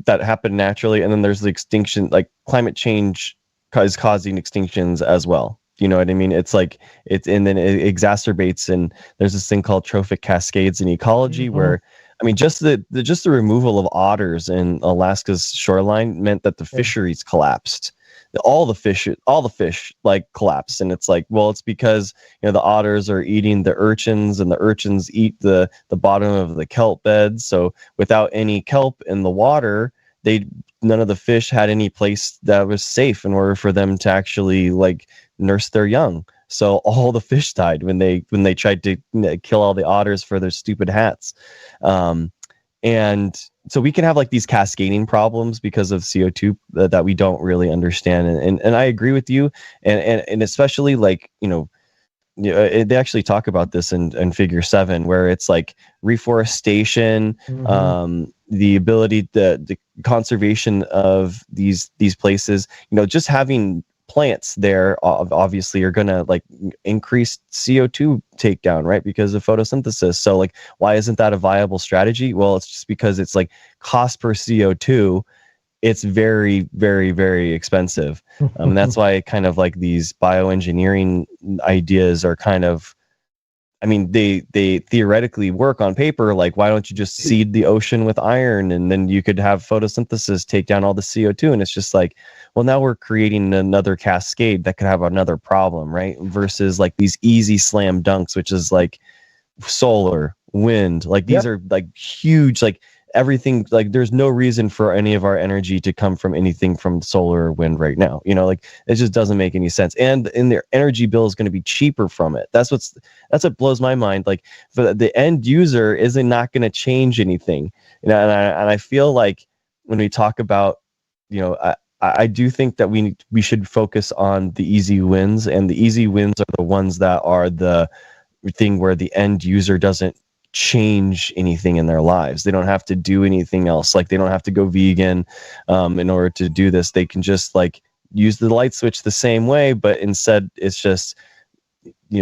that happen naturally, and then there's the extinction, like climate change is causing extinctions as well. You know what I mean? It's like and then it exacerbates, and there's this thing called trophic cascades in ecology where, I mean, just the removal of otters in Alaska's shoreline meant that the fisheries collapsed. All the fish like collapsed, and it's like, well, it's because the otters are eating the urchins, and the urchins eat the bottom of the kelp beds. So without any kelp in the water, none of the fish had any place that was safe in order for them to actually like nurse their young. So all the fish died when they tried to kill all the otters for their stupid hats. And so we can have like these cascading problems because of CO2 that we don't really understand. And I agree with you. And especially like, they actually talk about this in Figure 7, where it's like reforestation, the ability, the conservation of these places, just having plants there obviously are going to like increase CO2 takedown, right? Because of photosynthesis. So like, why isn't that a viable strategy? Well, it's just because it's like cost per CO2. It's very, very, very expensive. That's why kind of like these bioengineering ideas are kind of, I mean, they theoretically work on paper. Like, why don't you just seed the ocean with iron, and then you could have photosynthesis take down all the CO2? And it's just like, well, now we're creating another cascade that could have another problem, right? Versus like these easy slam dunks, which is like solar, wind. Like these are like huge, like everything, like there's no reason for any of our energy to come from anything from solar or wind right now. Like it just doesn't make any sense. And their energy bill is going to be cheaper from it. That's what blows my mind. Like for the end user isn't not going to change anything. And I feel like when we talk about, I do think that we should focus on the easy wins, and the easy wins are the ones that are the thing where the end user doesn't change anything in their lives. They don't have to do anything else. Like they don't have to go vegan in order to do this. They can just like use the light switch the same way, but instead it's just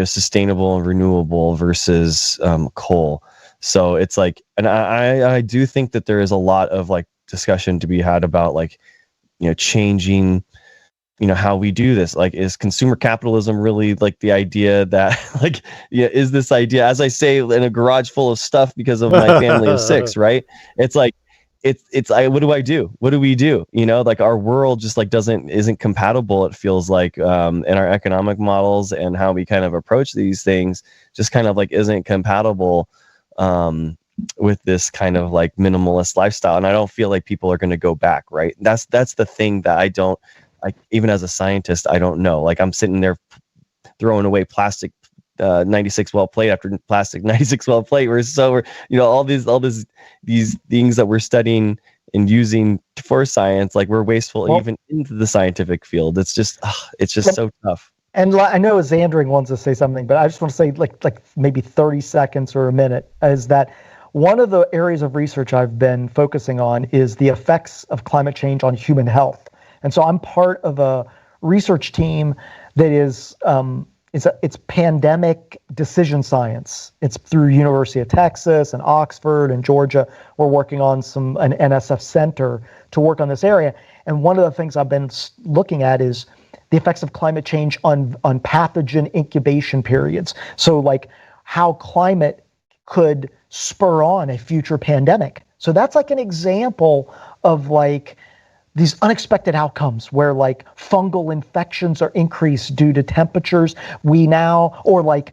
sustainable and renewable versus coal. So it's like, and I do think that there is a lot of like discussion to be had about like changing how we do this. Like, is consumer capitalism really like the idea that like, is this idea, as I say, in a garage full of stuff because of my family of 6, right? It's like, it's what do I do? What do we do? Like our world just like isn't compatible. It feels like, in our economic models and how we kind of approach these things just kind of like isn't compatible, with this kind of like minimalist lifestyle. And I don't feel like people are going to go back. Right. That's the thing that I don't, like, even as a scientist, I don't know. Like I'm sitting there throwing away plastic 96 well plate after plastic 96 well plate. We're all these things that we're studying and using for science, like we're wasteful even into the scientific field. It's just so tough. And I know Xandring wants to say something, but I just want to say like maybe 30 seconds or a minute, is that one of the areas of research I've been focusing on is the effects of climate change on human health. And so I'm part of a research team that is it's pandemic decision science. It's through University of Texas and Oxford and Georgia. We're working on an NSF center to work on this area. And one of the things I've been looking at is the effects of climate change on pathogen incubation periods. So like how climate could spur on a future pandemic. So that's like an example of like these unexpected outcomes where like fungal infections are increased due to temperatures. Or like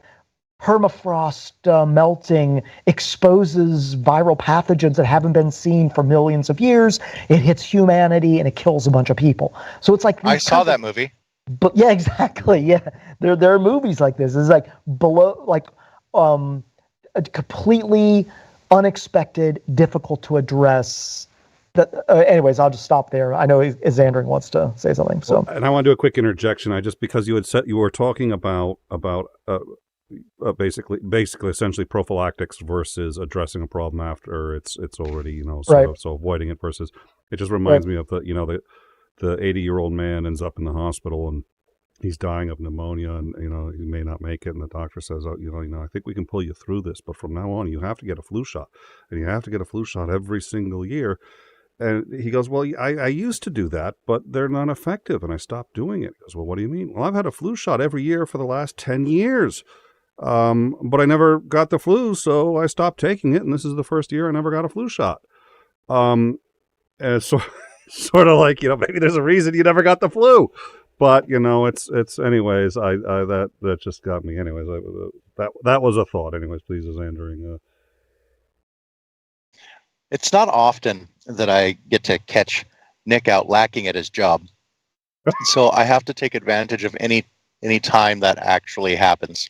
permafrost melting exposes viral pathogens that haven't been seen for millions of years. It hits humanity and it kills a bunch of people. So it's like I saw that movie. But yeah, exactly. Yeah, there are movies like this. It's like a completely unexpected, difficult to address. Anyways, I'll just stop there. I know Xandring wants to say something. So, well, and I want to do a quick interjection. Because you were talking about basically essentially prophylactics versus addressing a problem after it's already so avoiding it versus it just reminds me of the 80-year-old man ends up in the hospital and he's dying of pneumonia and he may not make it, and the doctor says, I think we can pull you through this, but from now on you have to get a flu shot, and you have to get a flu shot every single year. And he goes, well, I used to do that, but they're not effective, and I stopped doing it. He goes, well, what do you mean? Well, I've had a flu shot every year for the last 10 years, but I never got the flu, so I stopped taking it, and this is the first year I never got a flu shot. And so sort of like, maybe there's a reason you never got the flu. But it's anyways. That just got me. Anyways, that was a thought. Anyways, please, Xandring. It's not often that I get to catch Nick out lacking at his job, so I have to take advantage of any time that actually happens.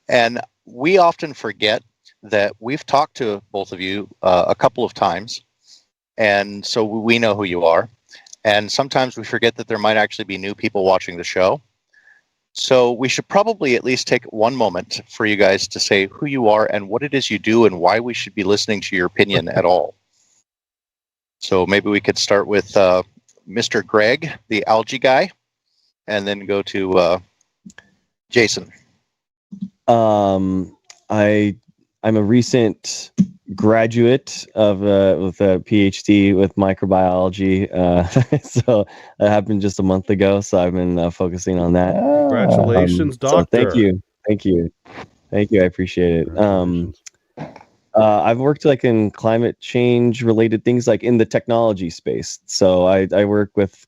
And we often forget that we've talked to both of you a couple of times, and so we know who you are. And sometimes we forget that there might actually be new people watching the show. So we should probably at least take one moment for you guys to say who you are and what it is you do and why we should be listening to your opinion at all. So maybe we could start with Mr. Greg, the algae guy, and then go to Jason. I'm a recent graduate of with a PhD with microbiology. So that happened just a month ago. So I've been focusing on that. Congratulations, doctor. So thank you. I appreciate it. I've worked like in climate change related things, like in the technology space. So I work with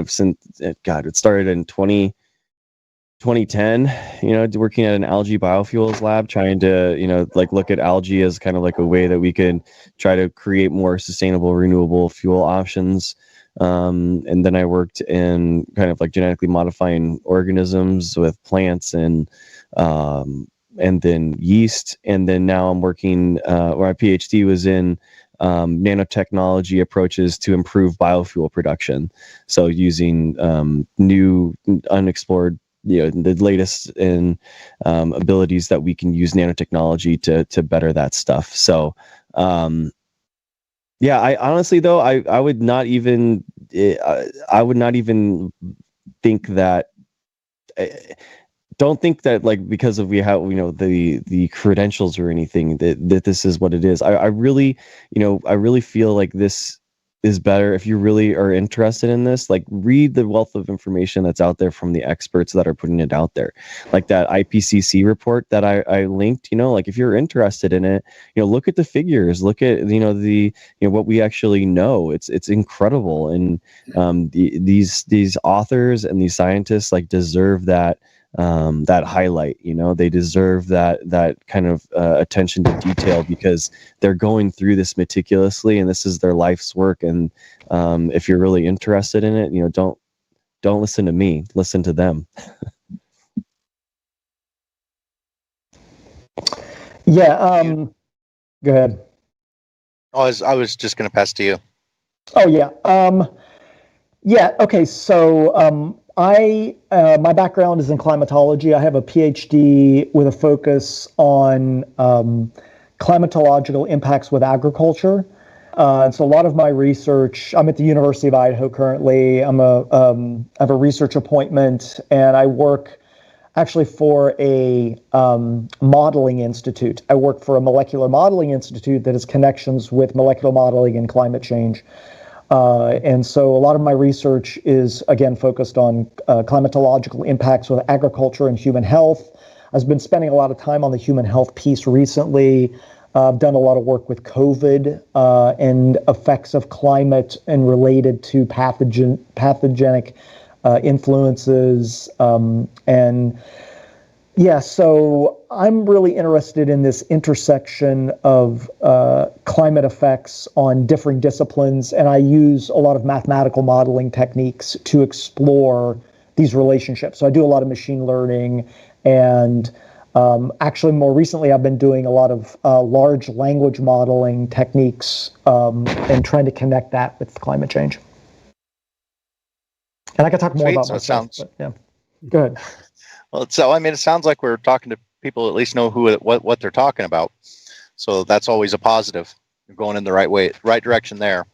since it started in 2010, working at an algae biofuels lab, trying to, look at algae as kind of like a way that we could try to create more sustainable, renewable fuel options. And then I worked in kind of like genetically modifying organisms with plants and then yeast. And then now I'm working, where my PhD was in nanotechnology approaches to improve biofuel production. So using new unexplored the latest in abilities that we can use nanotechnology to better that stuff. So, I honestly though I would not even think that. Don't think that like because of we have the credentials or anything that this is what it is. I really feel like this is better if you really are interested in this. Like, read the wealth of information that's out there from the experts that are putting it out there, like that IPCC report that I linked. Like if you're interested in it, look at the figures, look at what we actually know. It's incredible, and these authors and these scientists like deserve that highlight. They deserve that kind of attention to detail, because they're going through this meticulously and this is their life's work. And if you're really interested in it, don't listen to me, listen to them. Go ahead. I was just going to pass to you. Okay, so my background is in climatology. I have a PhD with a focus on climatological impacts with agriculture. And so a lot of my research, I'm at the University of Idaho currently. I have a research appointment, and I work actually for a modeling institute. I work for a molecular modeling institute that has connections with molecular modeling and climate change. And so a lot of my research is, again, focused on climatological impacts with agriculture and human health. I've been spending a lot of time on the human health piece recently. I've done a lot of work with COVID and effects of climate and related to pathogenic influences. And yeah, so I'm really interested in this intersection of climate effects on different disciplines, and I use a lot of mathematical modeling techniques to explore these relationships. So I do a lot of machine learning, and actually more recently I've been doing a lot of large language modeling techniques and trying to connect that with climate change. And I can talk more about myself. But yeah, go ahead. Well, so I mean, it sounds like we're talking to people who at least know what they're talking about. So that's always a positive. You're going in the right direction there.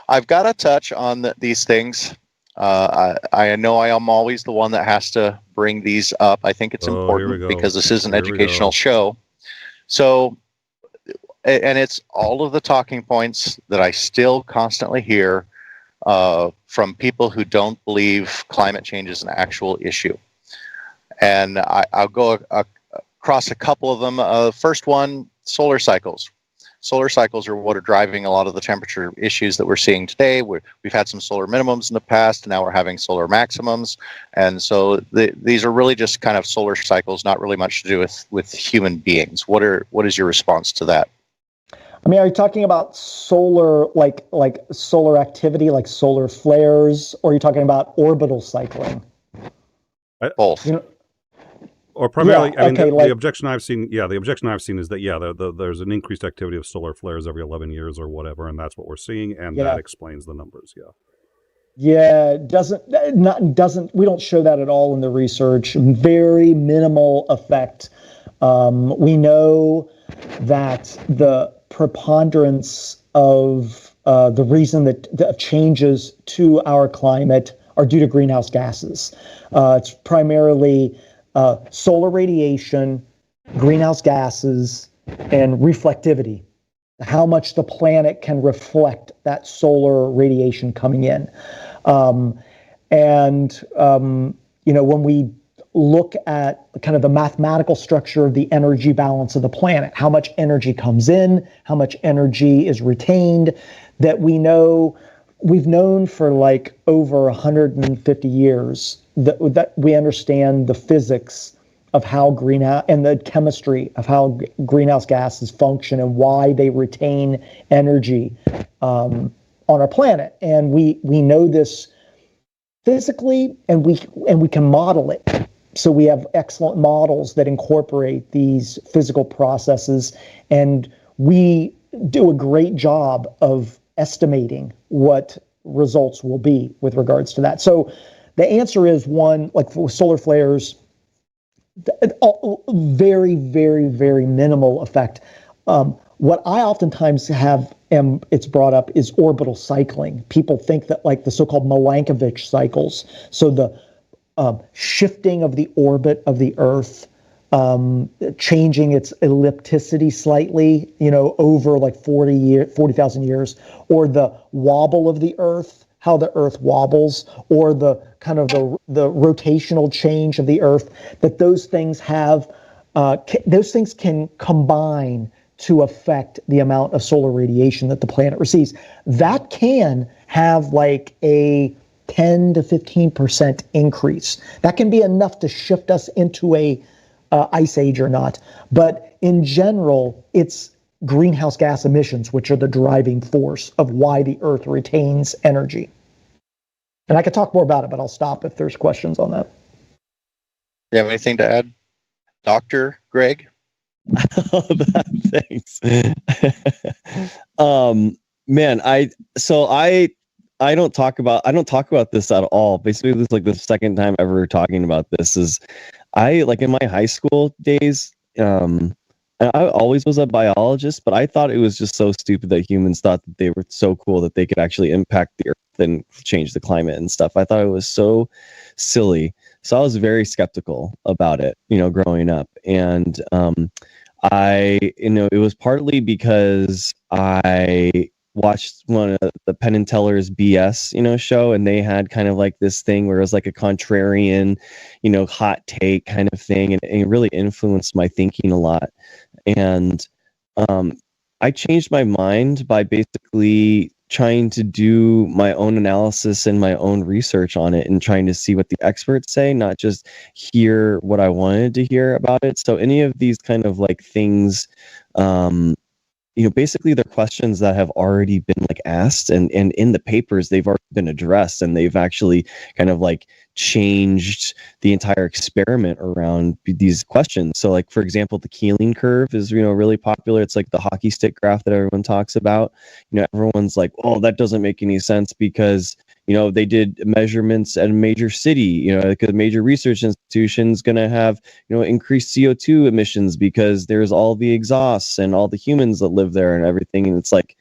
I've got to touch on these things. I know I am always the one that has to bring these up. I think it's important because this is an educational show. So, and it's all of the talking points that I still constantly hear from people who don't believe climate change is an actual issue. And I'll go across a couple of them. First one, solar cycles. Solar cycles are what are driving a lot of the temperature issues that we're seeing today. We've had some solar minimums in the past, and now we're having solar maximums. And so these are really just kind of solar cycles, not really much to do with human beings. What is your response to that? I mean, are you talking about solar, like solar activity, like solar flares, or are you talking about orbital cycling? Both. You know, or primarily, yeah, I mean, okay, the objection I've seen, is that, there's an increased activity of solar flares every 11 years or whatever, and that's what we're seeing, and that explains the numbers, Yeah, we don't show that at all in the research. Very minimal effect. We know that the preponderance of the reason that the changes to our climate are due to greenhouse gases. It's primarily solar radiation, greenhouse gases, and reflectivity. How much the planet can reflect that solar radiation coming in. When we look at kind of the mathematical structure of the energy balance of the planet, how much energy comes in, how much energy is retained, that we've known for like over 150 years that we understand the physics of how greenhouse and the chemistry of how greenhouse gases function and why they retain energy on our planet. And we know this physically, and we can model it. So we have excellent models that incorporate these physical processes, and we do a great job of estimating what results will be with regards to that. So the answer is one, like for solar flares, very, very, very minimal effect. What I oftentimes it's brought up is orbital cycling. People think that like the so-called Milankovitch cycles, so the shifting of the orbit of the Earth, changing its ellipticity slightly, over like 40,000 years, or the wobble of the Earth, how the Earth wobbles, or the kind of the rotational change of the Earth, that those things can combine to affect the amount of solar radiation that the planet receives. That can have like a 10 to 15% increase. That can be enough to shift us into a ice age or not. But in general, it's greenhouse gas emissions which are the driving force of why the Earth retains energy. And I could talk more about it, but I'll stop if there's questions on that. You have anything to add, Dr. Greg? Thanks. Man, I don't talk about this at all. Basically, this is like the second time ever talking about this. Is I like in my high school days, I always was a biologist, but I thought it was just so stupid that humans thought that they were so cool that they could actually impact the Earth and change the climate and stuff. I thought it was so silly. So I was very skeptical about it, growing up. And it was partly because I watched one of the Penn and Teller's BS, show, and they had kind of like this thing where it was like a contrarian, hot take kind of thing, and it really influenced my thinking a lot. And I changed my mind by basically trying to do my own analysis and my own research on it and trying to see what the experts say, not just hear what I wanted to hear about it. So any of these kind of like things, basically they're questions that have already been like asked, and in the papers they've already been addressed, and they've actually kind of like changed the entire experiment around these questions. So like, for example, the Keeling curve is, really popular. It's like the hockey stick graph that everyone talks about. Everyone's like, oh, that doesn't make any sense because they did measurements at a major city, because a major research institution's going to have, increased CO2 emissions because there's all the exhausts and all the humans that live there and everything. And it's like,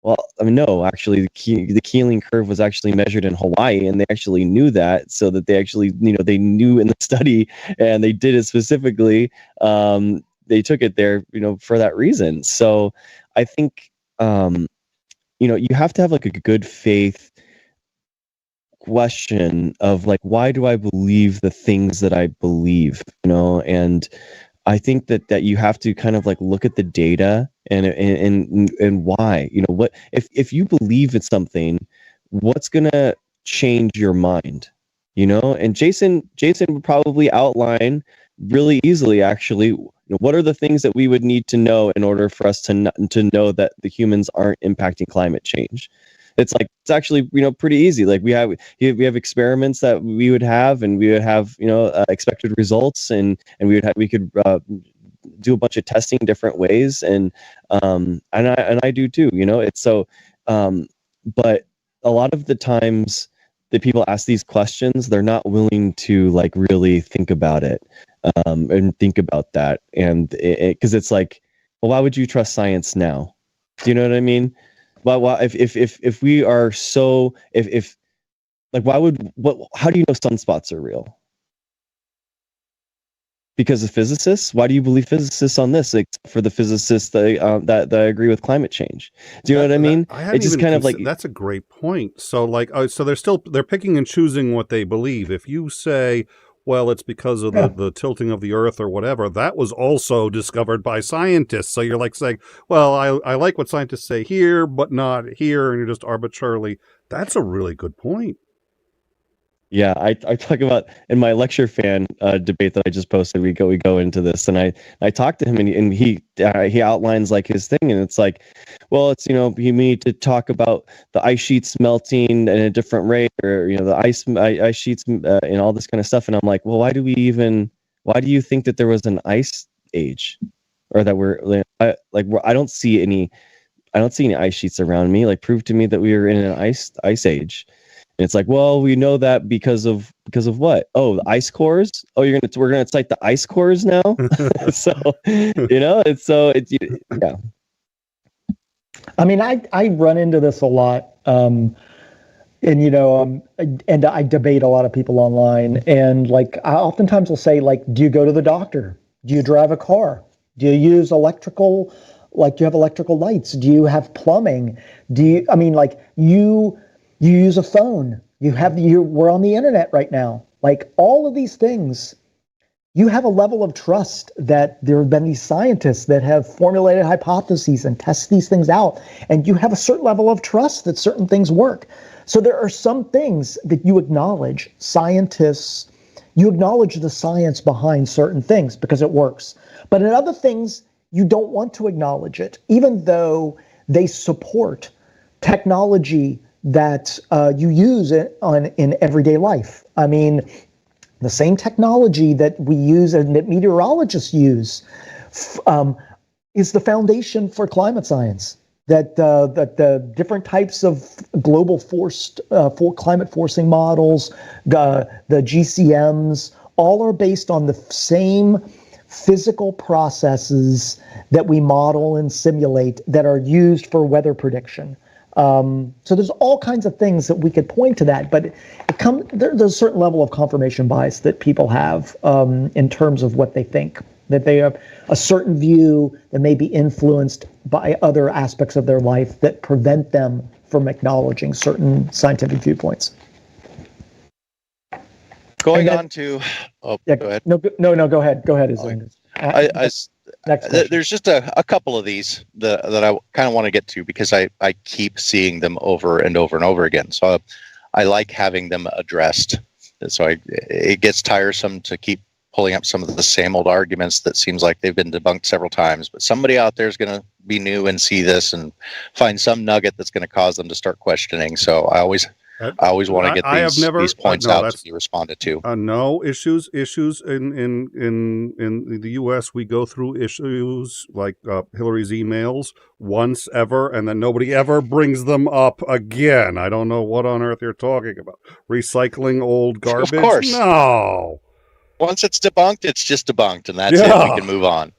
well, I mean, no, actually the Keeling curve was actually measured in Hawaii, and they actually knew that, so that they actually, they knew in the study, and they did it specifically. They took it there, for that reason. So I think, you have to have like a good faith question of like, why do I believe the things that I believe, and I think that you have to kind of like look at the data and why, what if you believe in something, what's gonna change your mind, and Jason would probably outline really easily, actually, what are the things that we would need to know in order for us to know that the humans aren't impacting climate change. It's actually, pretty easy. Like we have experiments that we would have, and we would have, expected results, and we could do a bunch of testing different ways. And I do too, it's so, but a lot of the times that people ask these questions, they're not willing to like really think about it, and think about that. And cause it's like, well, why would you trust science now? Do you know what I mean? Well, if we are so, if like, how do you know sunspots are real? Because of physicists? Why do you believe physicists on this? Like, for the physicists that agree with climate change. Do you know what I mean? It's just kind of like, that's a great point. So like, so they're picking and choosing what they believe. If you say, well, it's because of the tilting of the earth or whatever, that was also discovered by scientists. So you're like saying, well, I like what scientists say here, but not here. And you're just arbitrarily, that's a really good point. Yeah, I talk about in my lecture fan debate that I just posted. We go into this, and I talked to him, and he outlines like his thing, and it's like, well, it's you need to talk about the ice sheets melting at a different rate, or the ice sheets and all this kind of stuff. And I'm like, well, why do you think that there was an ice age, or that I don't see any ice sheets around me. Like, prove to me that we were in an ice age. And it's like, well, we know that because of what? Oh, the ice cores. Oh, we're gonna cite the ice cores now. So yeah. I mean, I run into this a lot, and I debate a lot of people online, and like I oftentimes will say, like, do you go to the doctor? Do you drive a car? Do you use electrical? Like, do you have electrical lights? Do you have plumbing? You use a phone. We're on the internet right now. Like, all of these things, you have a level of trust that there have been these scientists that have formulated hypotheses and test these things out. And you have a certain level of trust that certain things work. So there are some things that you acknowledge, scientists, you acknowledge the science behind certain things because it works. But in other things, you don't want to acknowledge it, even though they support technology that you use in everyday life. I mean, the same technology that we use and that meteorologists use is the foundation for climate science. That the different types of global for climate forcing models, the GCMs, all are based on the same physical processes that we model and simulate that are used for weather prediction. So there's all kinds of things that we could point to that, but there's a certain level of confirmation bias that people have in terms of what they think, that they have a certain view that may be influenced by other aspects of their life that prevent them from acknowledging certain scientific viewpoints. Going then, on to, go ahead. No, go ahead. Go ahead. There's just a couple of these that I kind of want to get to because I keep seeing them over and over and over again. So I like having them addressed. So it gets tiresome to keep pulling up some of the same old arguments that seems like they've been debunked several times. But somebody out there is going to be new and see this and find some nugget that's going to cause them to start questioning. So I always want to get these points out to be responded to. No issues in the U.S. We go through issues like Hillary's emails once ever, and then nobody ever brings them up again. I don't know what on earth you're talking about. Recycling old garbage? Of course. No. Once it's debunked, it's just debunked, and that's it. We can move on.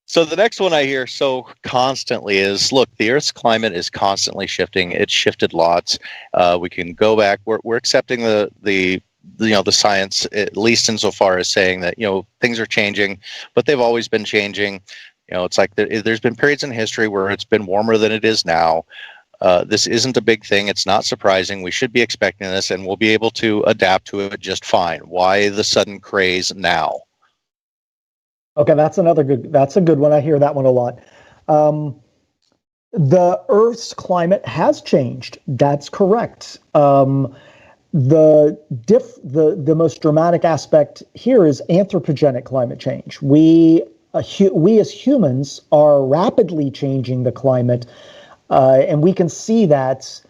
So the next one I hear so constantly is, look, the Earth's climate is constantly shifting. It's shifted lots. We can go back. We're accepting the science, at least insofar as saying that, things are changing, but they've always been changing. It's like there's been periods in history where it's been warmer than it is now. This isn't a big thing. It's not surprising. We should be expecting this, and we'll be able to adapt to it just fine. Why the sudden craze now? Okay, that's a good one. I hear that one a lot. The Earth's climate has changed. That's correct. The most dramatic aspect here is anthropogenic climate change. We as humans are rapidly changing the climate, and we can see that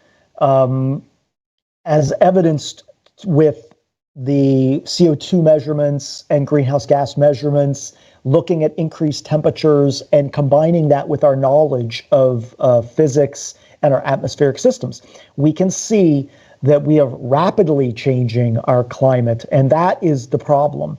as evidenced with the CO2 measurements and greenhouse gas measurements, looking at increased temperatures and combining that with our knowledge of physics and our atmospheric systems. We can see that we are rapidly changing our climate, and that is the problem.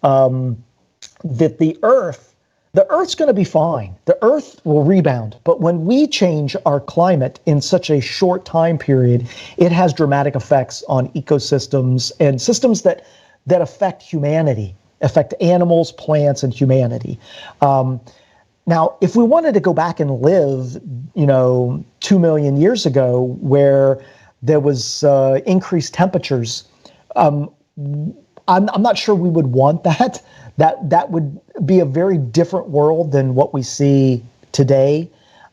That the Earth's going to be fine. The Earth will rebound. But when we change our climate in such a short time period, it has dramatic effects on ecosystems and systems that affect humanity, affect animals, plants, and humanity. Now, if we wanted to go back and live, 2 million years ago, where there was increased temperatures, I'm not sure we would want that. That would be a very different world than what we see today.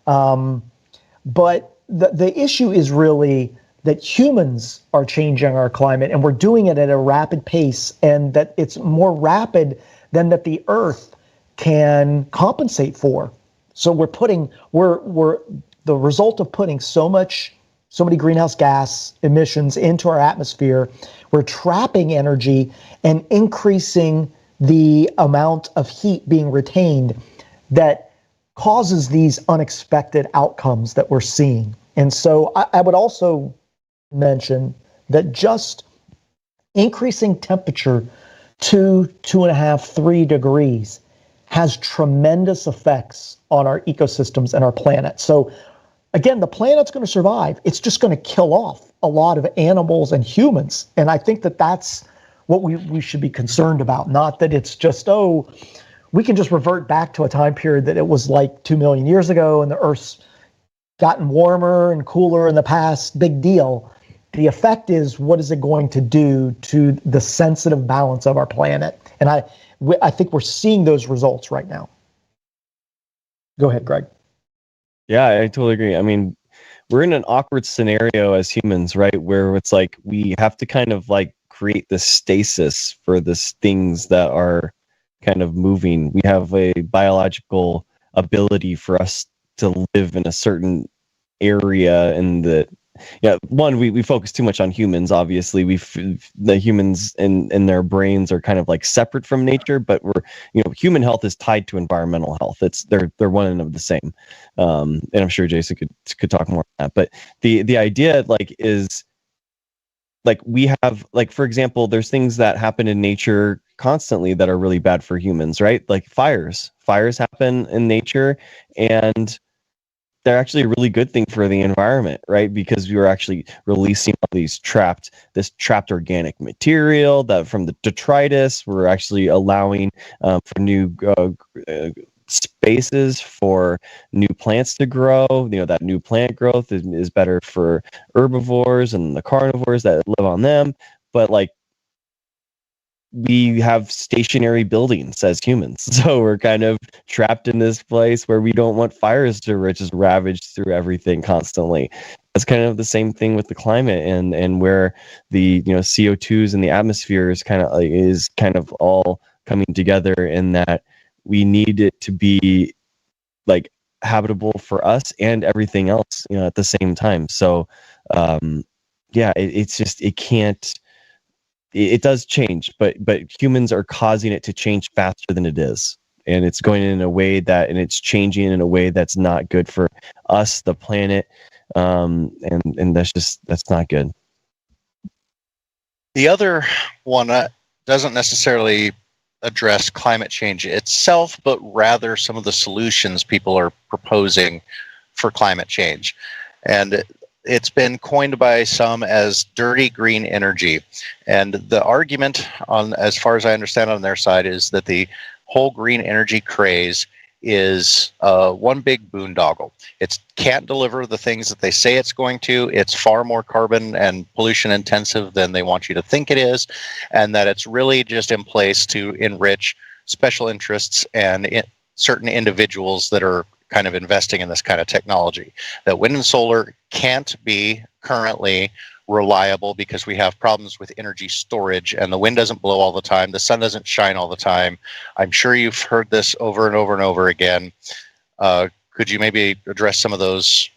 But the issue is really that humans are changing our climate, and we're doing it at a rapid pace, and that it's more rapid than that the Earth can compensate for. So we're the result of putting so many greenhouse gas emissions into our atmosphere. We're trapping energy and increasing the amount of heat being retained that causes these unexpected outcomes that we're seeing. And so I would also mention that just increasing temperature 2.5, 3 degrees has tremendous effects on our ecosystems and our planet. So again, the planet's going to survive. It's just going to kill off a lot of animals and humans. And I think that that's what we should be concerned about. Not that it's just, we can just revert back to a time period that it was like 2 million years ago and the Earth's gotten warmer and cooler in the past, big deal. The effect is, what is it going to do to the sensitive balance of our planet? And I think we're seeing those results right now. Go ahead, Greg. Yeah, I totally agree. I mean, we're in an awkward scenario as humans, right? Where it's like we have to kind of like create the stasis for the things that are kind of moving. We have a biological ability for us to live in a certain area, and we focus too much on humans. Obviously, the humans and their brains are kind of like separate from nature, but human health is tied to environmental health. They're one and of the same. And I'm sure Jason could talk more on that. But the idea is like we have, like, for example, there's things that happen in nature constantly that are really bad for humans, right? Like fires happen in nature, and they're actually a really good thing for the environment, right? Because we were actually releasing all this trapped organic material that from the detritus. We're actually allowing for new spaces for new plants to grow. That new plant growth is better for herbivores and the carnivores that live on them. But like, we have stationary buildings as humans, so we're kind of trapped in this place where we don't want fires to just ravage through everything constantly. That's kind of the same thing with the climate, and where the CO2s in the atmosphere is kind of all coming together, in that we need it to be like habitable for us and everything else at the same time. So it's just, it can't. It does change, but humans are causing it to change faster than it is, and it's going in a way and it's changing in a way that's not good for us, the planet, and that's not good. The other one doesn't necessarily address climate change itself, but rather some of the solutions people are proposing for climate change, and it's been coined by some as dirty green energy. And the argument, as far as I understand on their side, is that the whole green energy craze is one big boondoggle. It can't deliver the things that they say it's going to. It's far more carbon and pollution intensive than they want you to think it is, and that it's really just in place to enrich special interests and certain individuals that are kind of investing in this kind of technology. That wind and solar can't be currently reliable because we have problems with energy storage, and the wind doesn't blow all the time, the sun doesn't shine all the time. I'm sure you've heard this over and over and over again. Could you maybe address some of those?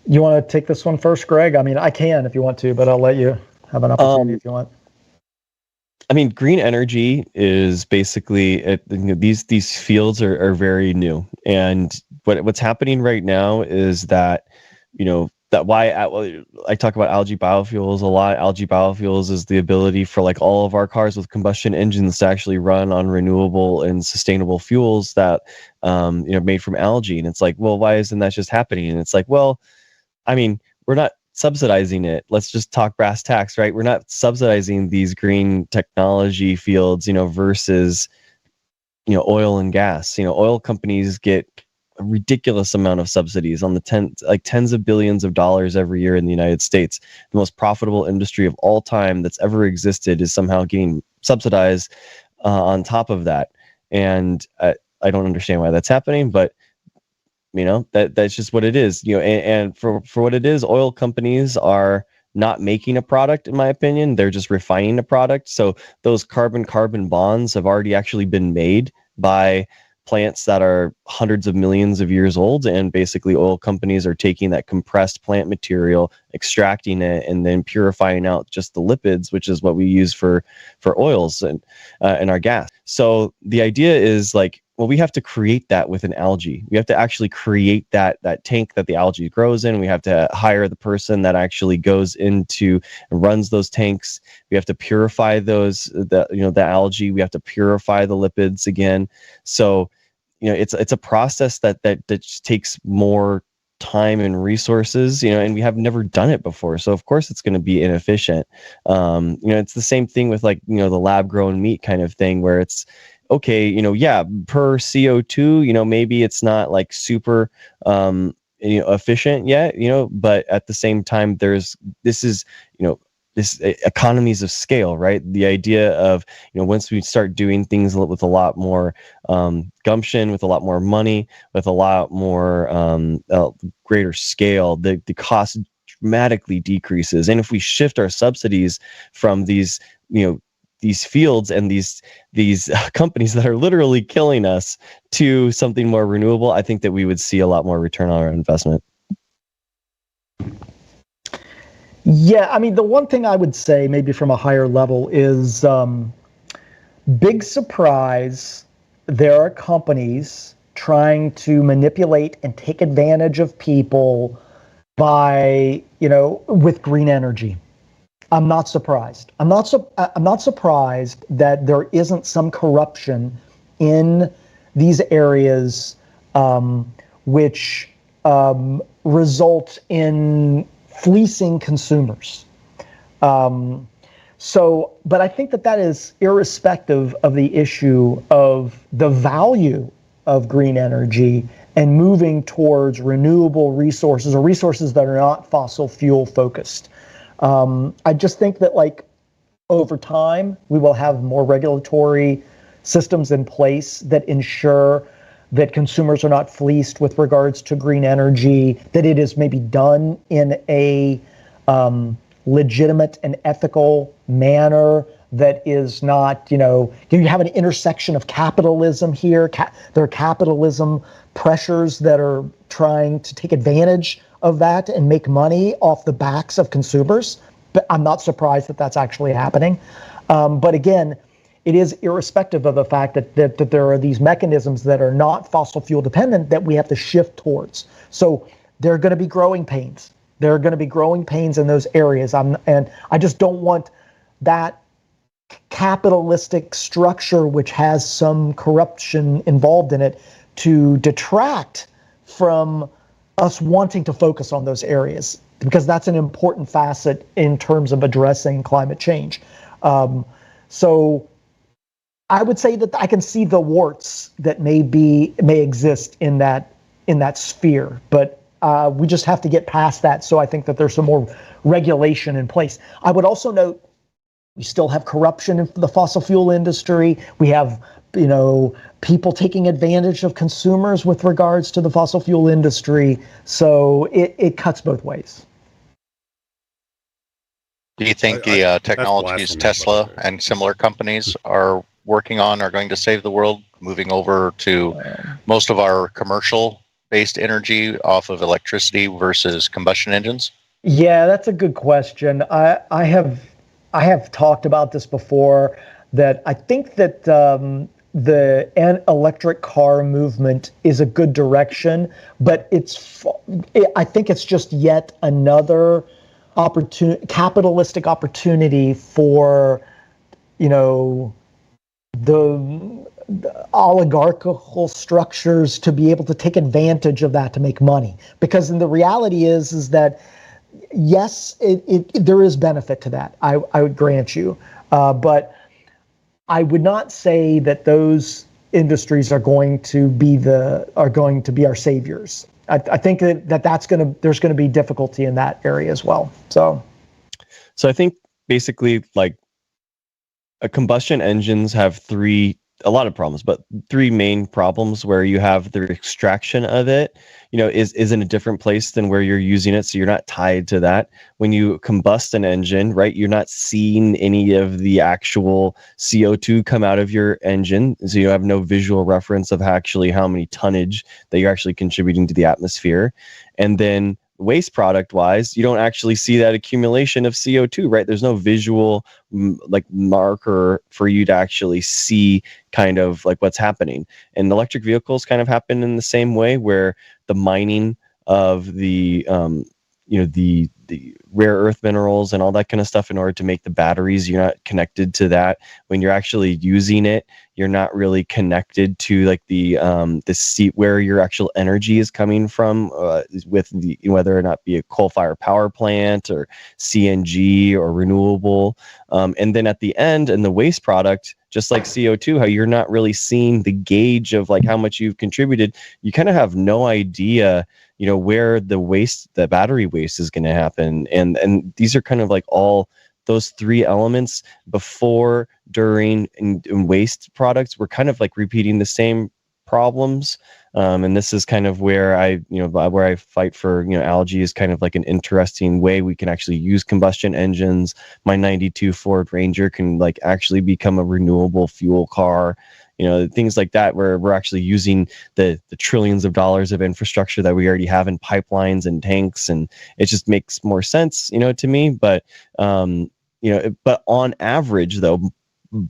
You want to take this one first, Greg? I mean, I can if you want to, but I'll let you have an opportunity if you want. I mean, green energy is basically these fields are very new, and what's happening right now is that that why I talk about algae biofuels a lot. Algae biofuels is the ability for like all of our cars with combustion engines to actually run on renewable and sustainable fuels that made from algae. And it's like, well, why isn't that just happening? And it's like, well, I mean, we're not subsidizing it. Let's just talk brass tacks, right? We're not subsidizing these green technology fields, versus, oil and gas. Oil companies get a ridiculous amount of subsidies on the tens of billions of dollars every year in the United States. The most profitable industry of all time that's ever existed is somehow getting subsidized on top of that. And I don't understand why that's happening, but that's just what it is. And for what it is, oil companies are not making a product, in my opinion. They're just refining a product. So those carbon bonds have already actually been made by plants that are hundreds of millions of years old, and basically oil companies are taking that compressed plant material, extracting it, and then purifying out just the lipids, which is what we use for oils and our gas. So the idea is like, well, we have to create that with an algae. We have to actually create that tank that the algae grows in. We have to hire the person that actually goes into and runs those tanks. We have to purify the algae. We have to purify the lipids again. So, it's a process that just takes more time and resources, and we have never done it before. So of course it's going to be inefficient. It's the same thing with like, the lab grown meat kind of thing, where it's, okay, per CO2, maybe it's not like super, efficient yet, but at the same time, this economies of scale, right? The idea of, once we start doing things with a lot more gumption, with a lot more money, with a lot more greater scale, the cost dramatically decreases. And if we shift our subsidies from these fields and these companies that are literally killing us to something more renewable, I think that we would see a lot more return on our investment. Yeah, I mean, the one thing I would say maybe from a higher level is big surprise, there are companies trying to manipulate and take advantage of people by, with green energy. I'm not surprised. I'm not surprised that there isn't some corruption in these areas which result in fleecing consumers. But I think that is irrespective of the issue of the value of green energy and moving towards renewable resources or resources that are not fossil fuel focused. I just think that over time, we will have more regulatory systems in place that ensure that consumers are not fleeced with regards to green energy, that it is maybe done in a legitimate and ethical manner that is not, you have an intersection of capitalism here. There are capitalism pressures that are trying to take advantage of that and make money off the backs of consumers. But I'm not surprised that that's actually happening. But again, it is irrespective of the fact that there are these mechanisms that are not fossil fuel dependent that we have to shift towards. So there are going to be growing pains. There are going to be growing pains in those areas. And I just don't want that capitalistic structure, which has some corruption involved in it, to detract from us wanting to focus on those areas, because that's an important facet in terms of addressing climate change. So I would say that I can see the warts that may exist in that sphere, but we just have to get past that. So I think that there's some more regulation in place. I would also note we still have corruption in the fossil fuel industry. We have, people taking advantage of consumers with regards to the fossil fuel industry. So it cuts both ways. Do you think the technologies Tesla and similar companies are working on are going to save the world, moving over to most of our commercial-based energy off of electricity versus combustion engines? Yeah, that's a good question. I have talked about this before, that I think that the electric car movement is a good direction, but I think it's just yet another capitalistic opportunity for, the oligarchical structures to be able to take advantage of that to make money. Because the reality is that, yes, there is benefit to that. I would grant you, but I would not say that those industries are going to be our saviors. I think that there's going to be difficulty in that area as well. So I think basically combustion engines have a lot of problems, but three main problems where you have the extraction of it, is in a different place than where you're using it. So you're not tied to that. When you combust an engine, right, you're not seeing any of the actual CO2 come out of your engine. So you have no visual reference of actually how many tonnage that you're actually contributing to the atmosphere. And then waste product wise, you don't actually see that accumulation of CO2, right? There's no visual marker for you to actually see kind of what's happening. And electric vehicles kind of happen in the same way, where the mining of the rare earth minerals and all that kind of stuff in order to make the batteries, you're not connected to that. When you're actually using it, you're not really connected to the seat where your actual energy is coming from, with whether or not be a coal-fired power plant or CNG or renewable. And then at the end, in the waste product, just like CO2, how you're not really seeing the gauge of how much you've contributed. You kind of have no idea, where the battery waste is going to happen. And these are kind of all those three elements before, during, and waste products. We're kind of repeating the same problems. And this is kind of where I fight for, algae is kind of an interesting way we can actually use combustion engines. My 92 Ford Ranger can actually become a renewable fuel car. Things like that, where we're actually using the trillions of dollars of infrastructure that we already have in pipelines and tanks, and it just makes more sense, to me. But but on average, though,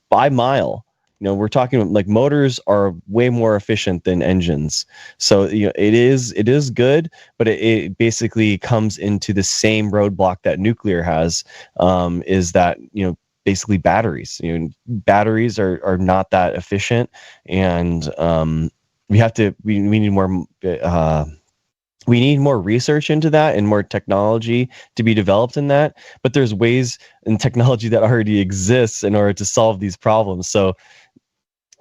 by mile, we're talking motors are way more efficient than engines. So it is good, but it basically comes into the same roadblock that nuclear has, is that basically batteries. Batteries are not that efficient, and we need more we need more research into that and more technology to be developed in that. But there's ways and technology that already exists in order to solve these problems.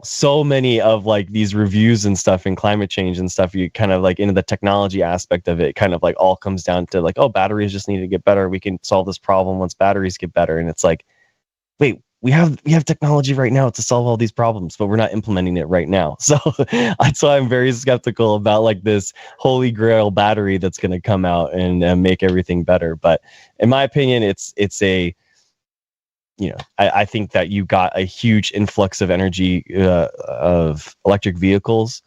So many of like these reviews and stuff in climate change and stuff, you kind of like into the technology aspect of it, kind of like all comes down to like, oh, batteries just need to get better. We can solve this problem once batteries get better. And it's like, wait, we have technology right now to solve all these problems, but we're not implementing it right now. So that's why I'm very skeptical about like this holy grail battery that's going to come out and make everything better. But in my opinion, it's a, you know, I think that you got a huge influx of energy of electric vehicles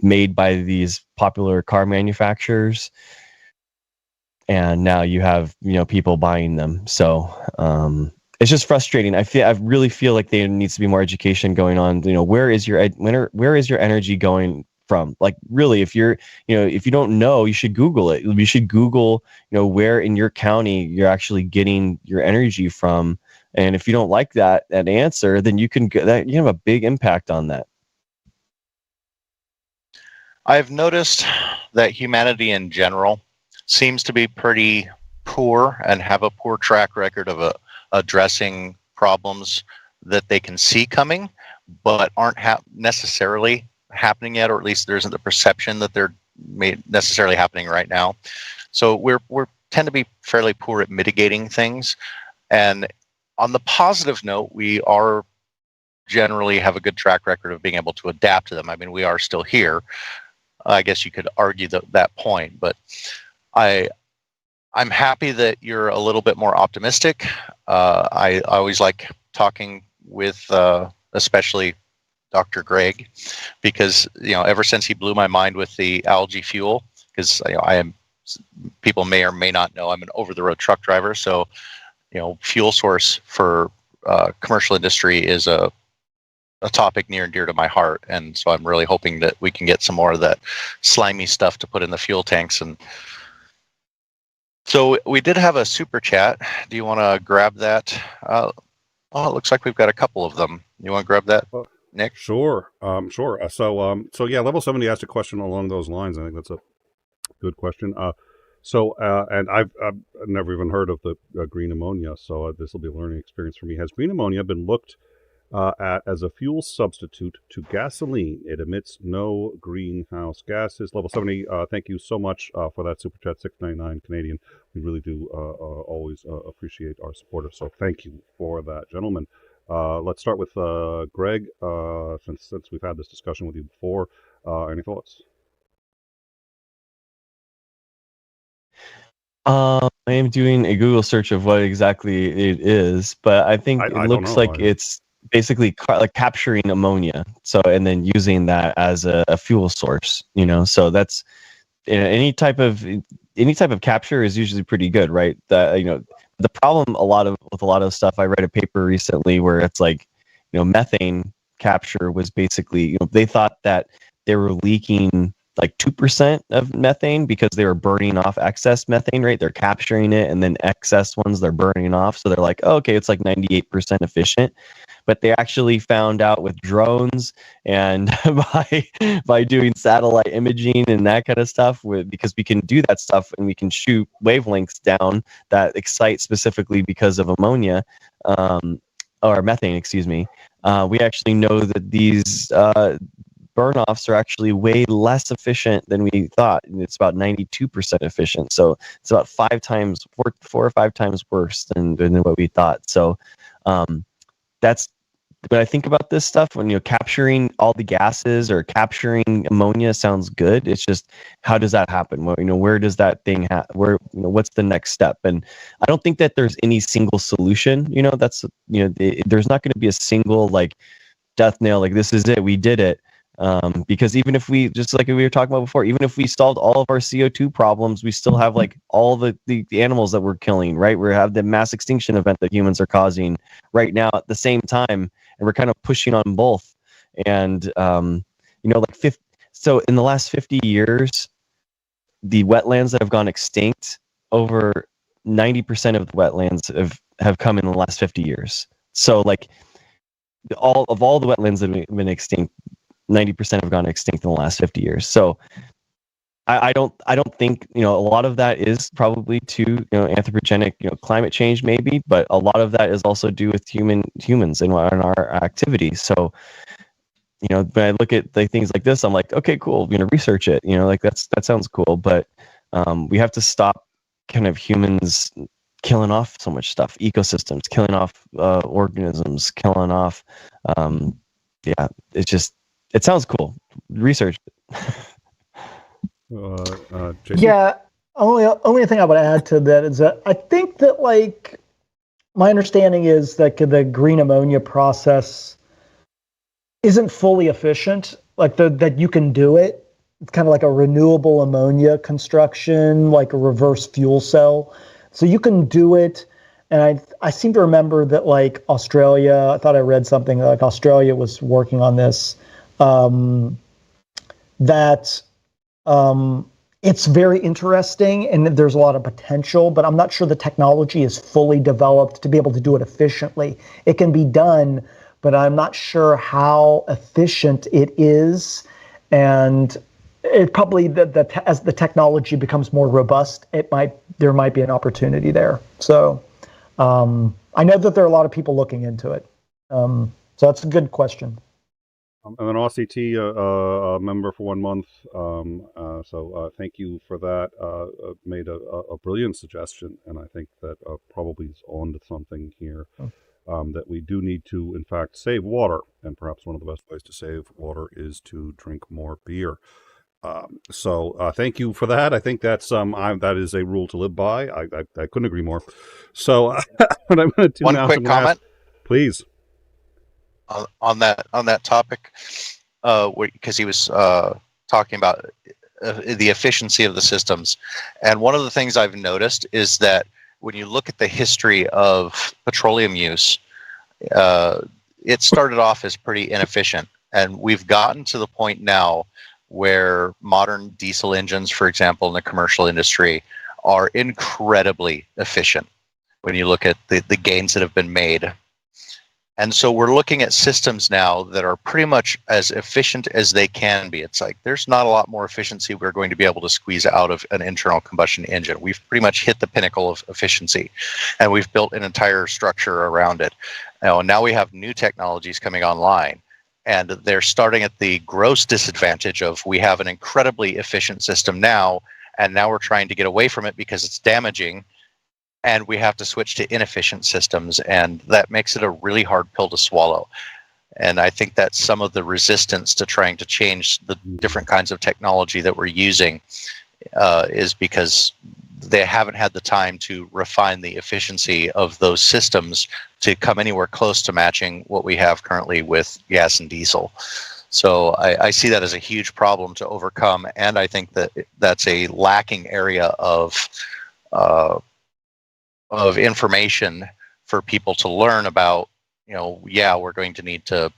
made by these popular car manufacturers, and now you have, you know, people buying them. So it's just frustrating. I really feel like there needs to be more education going on. You know, where is your energy going from? Like, really, if you're, you know, if you don't know, you should Google it. You should Google, you know, where in your county you're actually getting your energy from. And if you don't like that answer, then you can have a big impact on that. I've noticed that humanity in general seems to be pretty poor and have a poor track record of addressing problems that they can see coming, but aren't necessarily happening yet, or at least there isn't the perception that they're necessarily happening right now. So we're tend to be fairly poor at mitigating things. And on the positive note, we are generally have a good track record of being able to adapt to them. I mean, we are still here. I guess you could argue that point, but I'm happy that you're a little bit more optimistic. I always like talking with especially Dr. Greg, because, you know, ever since he blew my mind with the algae fuel, because, you know, people may or may not know I'm an over-the-road truck driver, so, you know, fuel source for commercial industry is a topic near and dear to my heart, and so I'm really hoping that we can get some more of that slimy stuff to put in the fuel tanks. And so we did have a super chat. Do you want to grab that? Oh, it looks like we've got a couple of them. You want to grab that, Nick? Sure. Sure. So yeah, Level 70 asked a question along those lines. I think that's a good question. And I've never even heard of the green ammonia, so this will be a learning experience for me. Has green ammonia been looked at as a fuel substitute to gasoline? It emits no greenhouse gases. Level 70, thank you so much for that super chat, 699 Canadian. We really do always appreciate our supporters, so thank you for that, gentlemen. Let's start with Greg, since we've had this discussion with you before. Any thoughts? I am doing a Google search of what exactly it is, but I think it looks like it's basically like capturing ammonia, so and then using that as a fuel source. You know, so that's, you know, any type of capture is usually pretty good, right? That, you know, the problem with a lot of stuff. I read a paper recently where it's like, you know, methane capture was basically, you know, they thought that they were leaking like 2% of methane because they were burning off excess methane, right? They're capturing it, and then excess ones they're burning off. So they're like, oh, okay, it's like 98% efficient. But they actually found out with drones and by doing satellite imaging and that kind of stuff, because we can do that stuff and we can shoot wavelengths down that excite specifically because of ammonia, or methane, excuse me. We actually know that these burn-offs are actually way less efficient than we thought. It's about 92% efficient. So it's about 4 or 5 times worse than what we thought. So that's when I think about this stuff, when you're capturing all the gases or capturing ammonia sounds good. It's just, how does that happen? Well, you know, where does that thing where, you know, what's the next step? And I don't think that there's any single solution. You know, that's, you know, there's not going to be a single like death nail, like this is it, we did it. Because even if we, just like we were talking about before, even if we solved all of our CO2 problems, we still have like all the animals that we're killing, right? We have the mass extinction event that humans are causing right now at the same time, and we're kind of pushing on both. And you know, like so in the last 50 years, the wetlands that have gone extinct, over 90% of the wetlands have come in the last 50 years. So like all the wetlands that have been extinct, 90% have gone extinct in the last 50 years. So I don't think, a lot of that is probably to, anthropogenic, climate change maybe, but a lot of that is also due with humans and our activity. So, when I look at things like this, I'm like, okay, cool, research it, that sounds cool. But we have to stop kind of humans killing off so much stuff, ecosystems, killing off organisms, killing off, it sounds cool. Research it. JC? Yeah. Only thing I would add to that is that I think that my understanding is that the green ammonia process isn't fully efficient. That you can do it. It's kind of like a renewable ammonia construction, like a reverse fuel cell. So you can do it. And I seem to remember that Australia, I thought I read something like Australia was working on this. It's very interesting and there's a lot of potential, but I'm not sure the technology is fully developed to be able to do it efficiently. It can be done, but I'm not sure how efficient it is. And it probably as the technology becomes more robust, there might be an opportunity there. So I know that there are a lot of people looking into it. So that's a good question. I'm an RCT member for 1 month, so thank you for that. Made a brilliant suggestion, and I think that probably is on to something here, that we do need to, in fact, save water, and perhaps one of the best ways to save water is to drink more beer. So thank you for that. I think that's that is a rule to live by. I couldn't agree more. So what I'm going to do One now, quick comment, please. On that topic, because he was talking about the efficiency of the systems, and one of the things I've noticed is that when you look at the history of petroleum use, it started off as pretty inefficient, and we've gotten to the point now where modern diesel engines, for example, in the commercial industry, are incredibly efficient when you look at the gains that have been made. And so we're looking at systems now that are pretty much as efficient as they can be. It's like there's not a lot more efficiency we're going to be able to squeeze out of an internal combustion engine. We've pretty much hit the pinnacle of efficiency, and we've built an entire structure around it. Now we have new technologies coming online, and they're starting at the gross disadvantage of we have an incredibly efficient system now, and now we're trying to get away from it because it's damaging. And we have to switch to inefficient systems, and that makes it a really hard pill to swallow. And I think that some of the resistance to trying to change the different kinds of technology that we're using is because they haven't had the time to refine the efficiency of those systems to come anywhere close to matching what we have currently with gas and diesel. So I see that as a huge problem to overcome, and I think that that's a lacking area of information for people to learn about. We're going to need to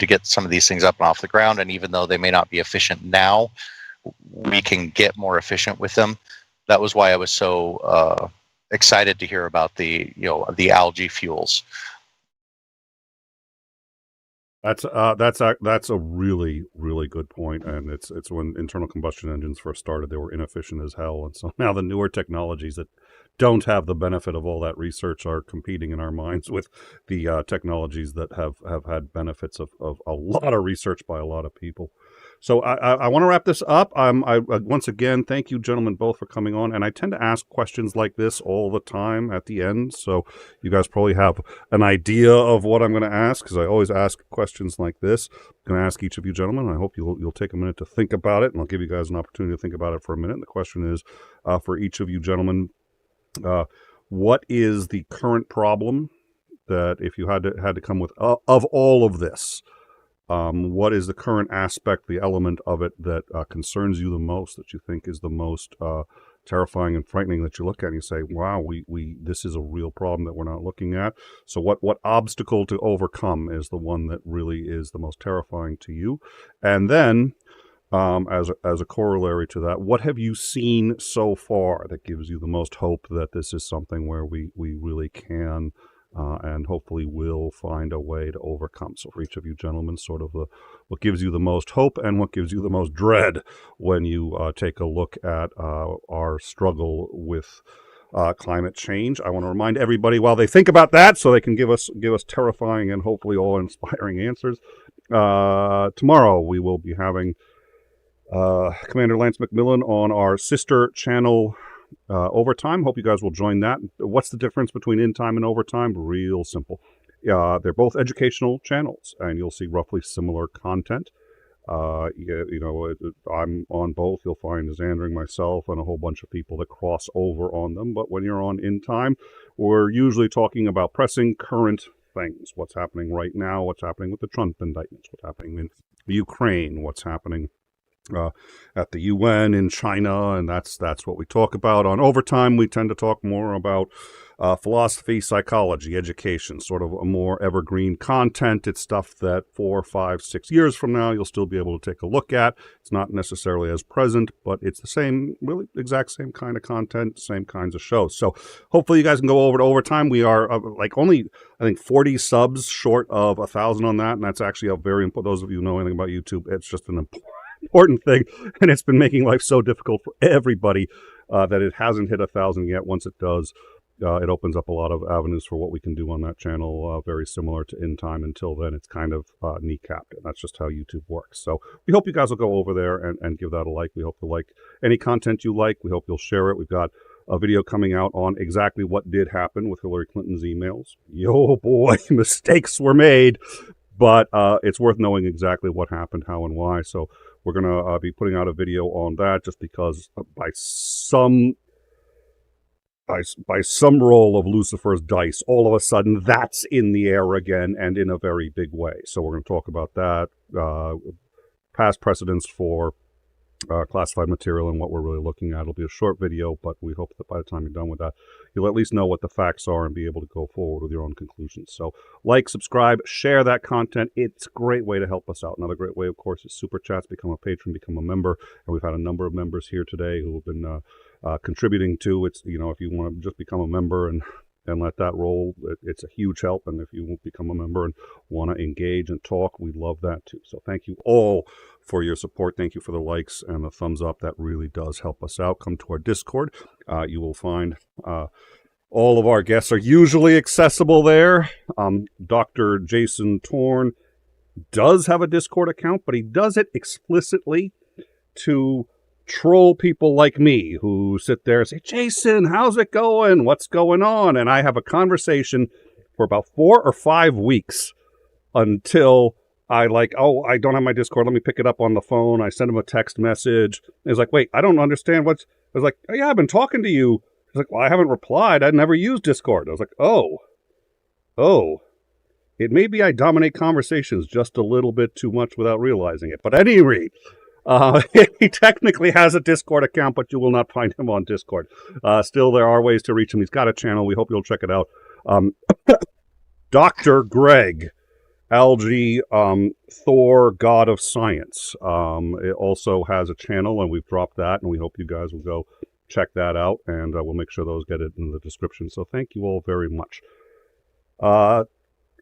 get some of these things up and off the ground, and even though they may not be efficient now, we can get more efficient with them. That was why I was so excited to hear about the algae fuels. That's a really, really good point, and it's when internal combustion engines first started, they were inefficient as hell, and so now the newer technologies that don't have the benefit of all that research are competing in our minds with the technologies that have had benefits of a lot of research by a lot of people. So I want to wrap this up. I once again, thank you, gentlemen, both for coming on. And I tend to ask questions like this all the time at the end. So you guys probably have an idea of what I'm going to ask, because I always ask questions like this. I'm going to ask each of you gentlemen. I hope you'll take a minute to think about it, and I'll give you guys an opportunity to think about it for a minute. And the question is, for each of you gentlemen, what is the current problem that, if you had to come with of all of this, what is the current aspect, the element of it that concerns you the most, that you think is the most terrifying and frightening, that you look at and you say, wow, this is a real problem that we're not looking at? So what obstacle to overcome is the one that really is the most terrifying to you? And then, as a corollary to that, what have you seen so far that gives you the most hope that this is something where we really can and hopefully we'll find a way to overcome. So for each of you gentlemen, sort of what gives you the most hope and what gives you the most dread when you take a look at our struggle with climate change. I want to remind everybody while they think about that, so they can give us terrifying and hopefully all inspiring answers. Tomorrow we will be having Commander Lance McMillan on our sister channel, Overtime. Hope you guys will join that. What's the difference between In Time and Overtime? Real simple. They're both educational channels, and you'll see roughly similar content. I'm on both. You'll find Xander and myself and a whole bunch of people that cross over on them. But when you're on In Time, we're usually talking about pressing current things. What's happening right now, what's happening with the Trump indictments, what's happening in Ukraine, what's happening at the UN in China, and that's what we talk about. On Overtime, we tend to talk more about philosophy, psychology, education, sort of a more evergreen content. It's stuff that 4, 5, 6 years from now, you'll still be able to take a look at. It's not necessarily as present, but it's the same, really exact same kind of content, same kinds of shows. So hopefully you guys can go over to Overtime. We are only, I think, 40 subs short of 1,000 on that, and that's actually a very important, those of you who know anything about YouTube, it's just an important thing, and it's been making life so difficult for everybody that it hasn't hit 1,000 yet. Once it does, it opens up a lot of avenues for what we can do on that channel, very similar to In Time. Until then, it's kind of kneecapped, and that's just how YouTube works. So we hope you guys will go over there and give that a like. We hope to like any content you like. We hope you'll share it. We've got a video coming out on exactly what did happen with Hillary Clinton's emails. Yo, boy, mistakes were made, but it's worth knowing exactly what happened, how and why. So we're going to be putting out a video on that, just because by some roll of Lucifer's dice, all of a sudden that's in the air again, and in a very big way. So we're going to talk about that, past precedents for classified material and what we're really looking at. It'll be a short video, but we hope that by the time you're done with that, you'll at least know what the facts are and be able to go forward with your own conclusions. So like, subscribe, share that content. It's a great way to help us out. Another great way, of course, is Super Chats. Become a patron, become a member. And we've had a number of members here today who have been contributing to it. If you want to just become a member and let that roll, it's a huge help. And if you become a member and want to engage and talk, we love that too. So thank you all for your support. Thank you for the likes and the thumbs up. That really does help us out. Come to our Discord. You will find all of our guests are usually accessible there. Dr. Jason Torn does have a Discord account, but he does it explicitly to troll people like me who sit there and say, Jason, how's it going? What's going on? And I have a conversation for about 4 or 5 weeks until I I don't have my Discord. Let me pick it up on the phone. I send him a text message. And he's like, wait, I don't understand I was like, oh, yeah, I've been talking to you. He's like, well, I haven't replied. I never used Discord. I was like, oh, it may be I dominate conversations just a little bit too much without realizing it. But at any rate, he technically has a Discord account, but you will not find him on Discord. Still, there are ways to reach him. He's got a channel. We hope you'll check it out. Dr. Greg Algae, Thor, God of Science. It also has a channel, and we've dropped that, and we hope you guys will go check that out, and we'll make sure those get it in the description. So thank you all very much.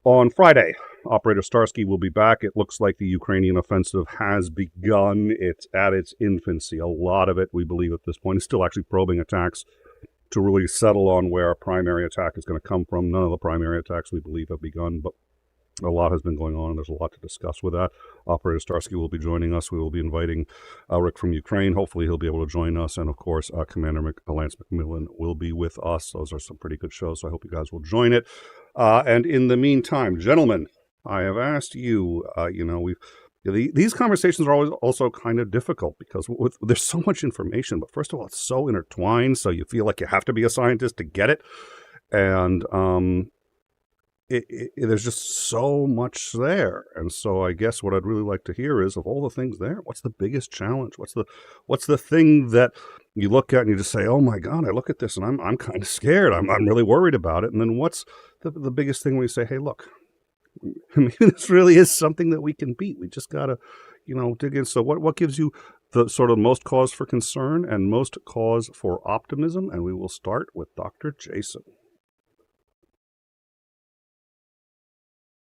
On Friday, Operator Starsky will be back. It looks like the Ukrainian offensive has begun. It's at its infancy. A lot of it, we believe at this point, is still actually probing attacks to really settle on where a primary attack is going to come from. None of the primary attacks, we believe, have begun, but a lot has been going on, and there's a lot to discuss with that. Operator Starsky will be joining us. We will be inviting Rick from Ukraine. Hopefully he'll be able to join us. And, of course, Commander Lance McMillan will be with us. Those are some pretty good shows, so I hope you guys will join it. And in the meantime, gentlemen, I have asked you, these conversations are always also kind of difficult because there's so much information. But first of all, it's so intertwined, so you feel like you have to be a scientist to get it. And there's just so much there. And so I guess what I'd really like to hear is, of all the things there, what's the biggest challenge? What's the thing that you look at and you just say, oh my God, I look at this and I'm kind of scared. I'm really worried about it. And then what's the biggest thing when you say, hey, look, maybe this really is something that we can beat. We just got to, dig in. So what gives you the sort of most cause for concern and most cause for optimism? And we will start with Dr. Jason.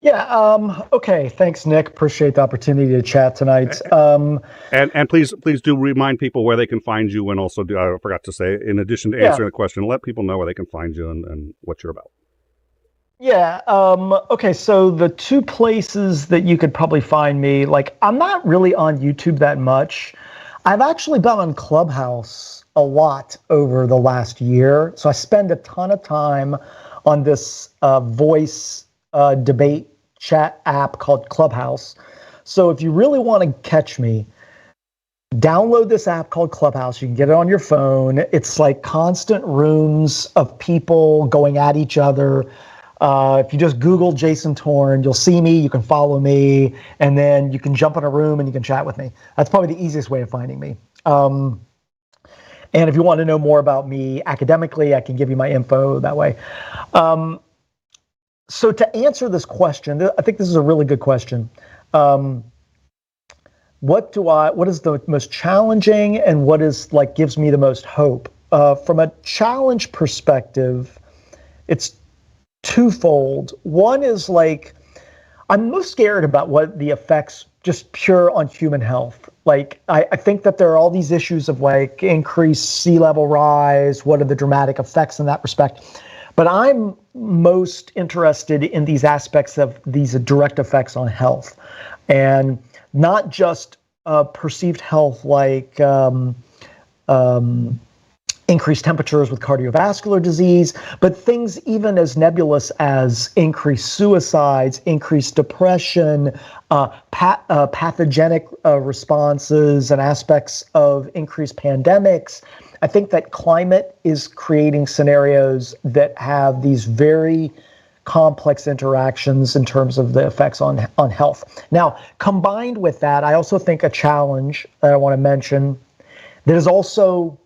Yeah. Okay. Thanks, Nick. Appreciate the opportunity to chat tonight. And please do remind people where they can find you, and also I forgot to say, in addition to Yeah. answering the question, let people know where they can find you and what you're about. Yeah. Okay. So the two places that you could probably find me, like, I'm not really on YouTube that much. I've actually been on Clubhouse a lot over the last year. So I spend a ton of time on this voice debate chat app called Clubhouse. So if you really want to catch me, download this app called Clubhouse. You can get it on your phone. It's like constant rooms of people going at each other. If you just Google Jason Torn, you'll see me. You can follow me, and then you can jump in a room and you can chat with me. That's probably the easiest way of finding me. And if you want to know more about me academically, I can give you my info that way. So to answer this question, I think this is a really good question. What is the most challenging, and what is like gives me the most hope? From a challenge perspective, it's twofold. One is like, I'm most scared about what the effects just pure on human health. Like, I think that there are all these issues of like increased sea level rise. What are the dramatic effects in that respect? But I'm most interested in these aspects of these direct effects on health, and not just perceived health like increased temperatures with cardiovascular disease, but things even as nebulous as increased suicides, increased depression, pathogenic responses, and aspects of increased pandemics. I think that climate is creating scenarios that have these very complex interactions in terms of the effects on health. Now, combined with that, I also think a challenge that I want to mention that is also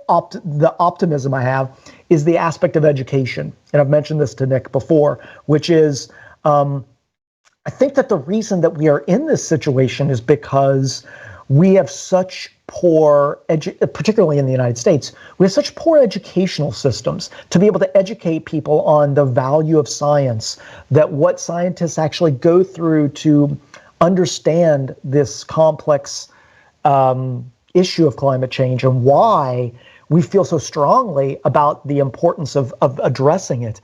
the optimism I have is the aspect of education. And I've mentioned this to Nick before, which is I think that the reason that we are in this situation is because we have such poor, particularly in the United States, we have such poor educational systems to be able to educate people on the value of science, that what scientists actually go through to understand this complex issue of climate change and why we feel so strongly about the importance of addressing it.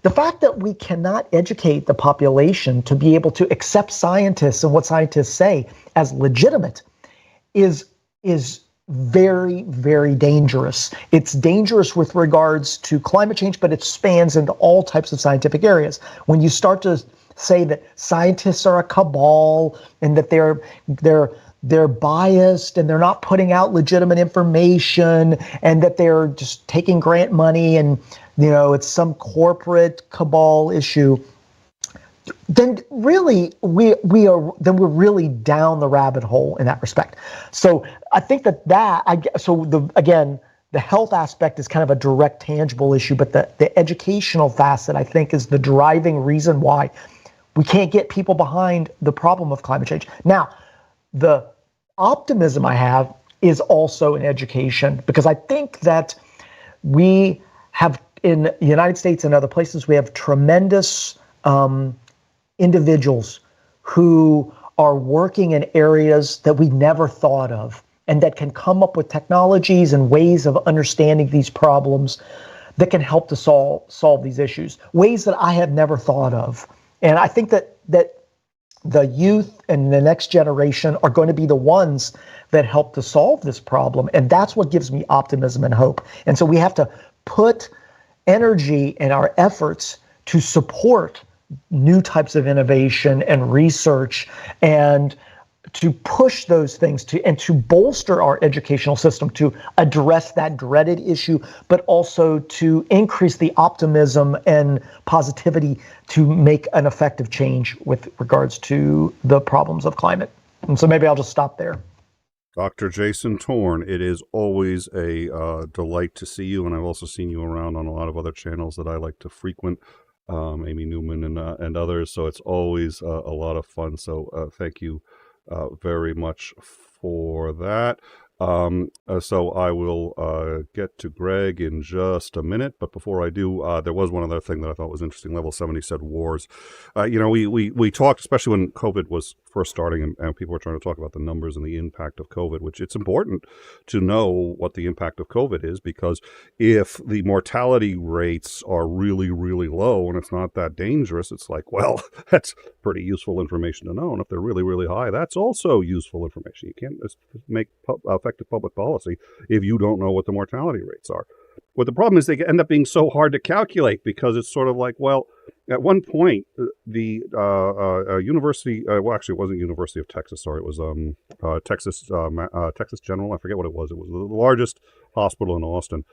The fact that we cannot educate the population to be able to accept scientists and what scientists say as legitimate is very, very dangerous. It's dangerous with regards to climate change, but it spans into all types of scientific areas. When you start to say that scientists are a cabal and that they're biased and they're not putting out legitimate information and that they're just taking grant money and, it's some corporate cabal issue, then really we're really down the rabbit hole in that respect. So I think the health aspect is kind of a direct, tangible issue, but the educational facet, I think, is the driving reason why we can't get people behind the problem of climate change. Now, the optimism I have is also in education, because I think that we have, in the United States and other places, we have tremendous individuals who are working in areas that we never thought of, and that can come up with technologies and ways of understanding these problems that can help to solve these issues, ways that I have never thought of. And I think that the youth and the next generation are going to be the ones that help to solve this problem. And that's what gives me optimism and hope. And so we have to put energy and our efforts to support new types of innovation and research, and to push those things and to bolster our educational system to address that dreaded issue, but also to increase the optimism and positivity to make an effective change with regards to the problems of climate. And so maybe I'll just stop there. Dr. Jason Torn, it is always a delight to see you, and I've also seen you around on a lot of other channels that I like to frequent, Amy Newman and others, so it's always a lot of fun. So thank you very much for that. So I will get to Greg in just a minute, but before I do, there was one other thing that I thought was interesting. Level 70 said wars. We talked, especially when COVID was first starting, and people were trying to talk about the numbers and the impact of COVID, which it's important to know what the impact of COVID is, because if the mortality rates are really, really low and it's not that dangerous, it's like, well, that's pretty useful information to know. And if they're really, really high, that's also useful information. You can't just make effective public policy if you don't know what the mortality rates are. But the problem is they end up being so hard to calculate, because it's sort of like, well, at one point, the university, well, actually, it wasn't University of Texas, sorry, it was Texas General, I forget what it was. It was the largest hospital in Austin,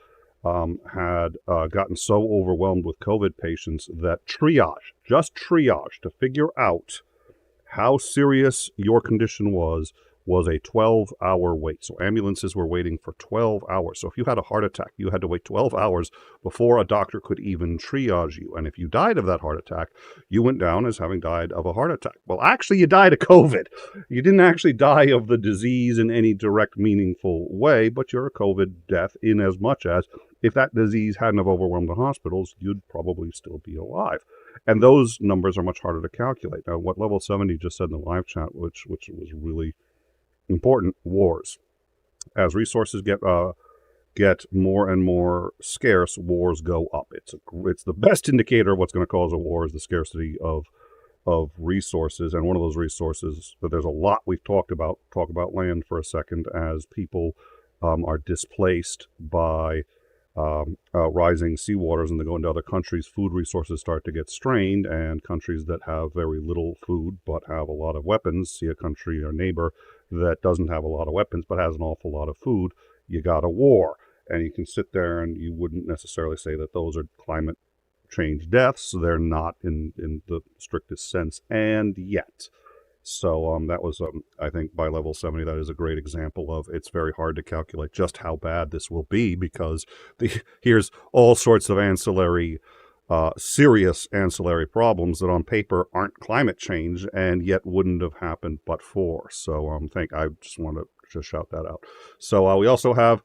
had gotten so overwhelmed with COVID patients that just triage to figure out how serious your condition was a 12-hour wait. So ambulances were waiting for 12 hours. So if you had a heart attack, you had to wait 12 hours before a doctor could even triage you. And if you died of that heart attack, you went down as having died of a heart attack. Well, actually, you died of COVID. You didn't actually die of the disease in any direct, meaningful way, but you're a COVID death, in as much as if that disease hadn't have overwhelmed the hospitals, you'd probably still be alive. And those numbers are much harder to calculate. Now, what Level 70 just said in the live chat, which was really important: wars. As resources get more and more scarce, wars go up. It's the best indicator of what's going to cause a war is the scarcity of resources. And one of those resources that there's a lot we've talked about. Talk about land for a second. As people are displaced by rising seawaters and they go into other countries, food resources start to get strained, and countries that have very little food but have a lot of weapons see a country or neighbor that doesn't have a lot of weapons but has an awful lot of food. You got a war. And you can sit there and you wouldn't necessarily say that those are climate change deaths. They're not in the strictest sense, and yet. So that was, I think, by Level 70, that is a great example of it's very hard to calculate just how bad this will be, because here's all sorts of serious ancillary problems that on paper aren't climate change and yet wouldn't have happened but for. So I just want to just shout that out. So we also have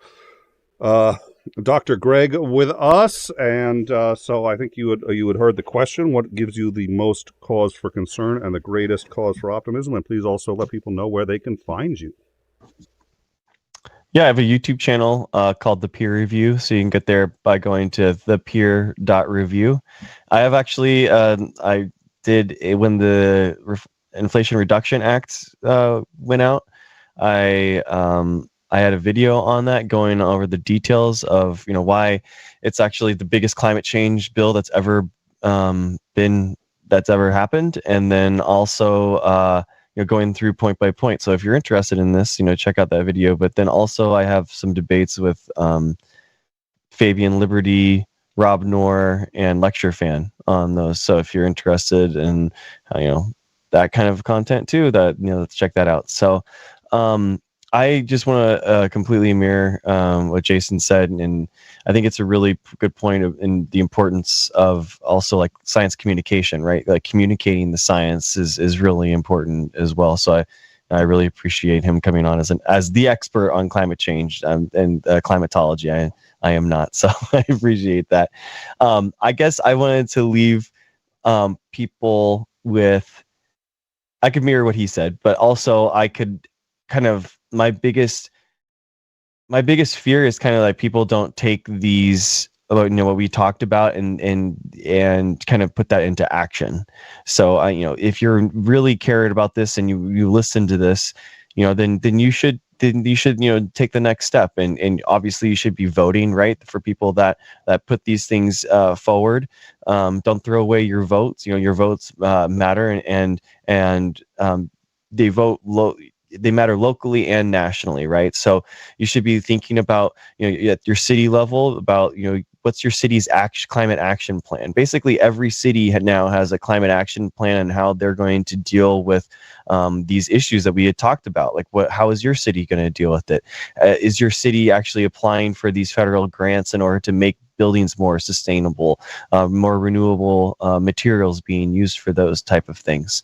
Dr. Greg with us, and so I think you had heard the question: what gives you the most cause for concern and the greatest cause for optimism? And please also let people know where they can find you. Yeah, I have a YouTube channel called The Peer Review, so you can get there by going to thepeer.review. I have actually, I did when the Inflation Reduction Act went out. I had a video on that going over the details of why it's actually the biggest climate change bill that's ever happened, and then also going through point by point. So if you're interested in this, check out that video. But then also I have some debates with Fabian Liberty, Rob Knorr, and Lecture Fan on those. So if you're interested in that kind of content too, let's check that out. So I just want to completely mirror what Jason said, and I think it's a really good point in the importance of also like science communication, right? Like communicating the science is really important as well. So I really appreciate him coming on as the expert on climate change and climatology. I am not, so I appreciate that. I guess I wanted to leave people with, I could mirror what he said, but also I could kind of, my biggest fear is kind of like people don't take these, what we talked about and kind of put that into action. So if you're really cared about this and you listen to this, then you should take the next step, and obviously you should be voting, right, for people that put these things forward. Don't throw away your votes. Your votes matter, and they vote they matter locally and nationally, right? So you should be thinking about, at your city level, about, what's your city's climate action plan. Basically, every city now has a climate action plan and how they're going to deal with these issues that we had talked about. Like, how is your city going to deal with it? Is your city actually applying for these federal grants in order to make buildings more sustainable, more renewable materials being used for those type of things?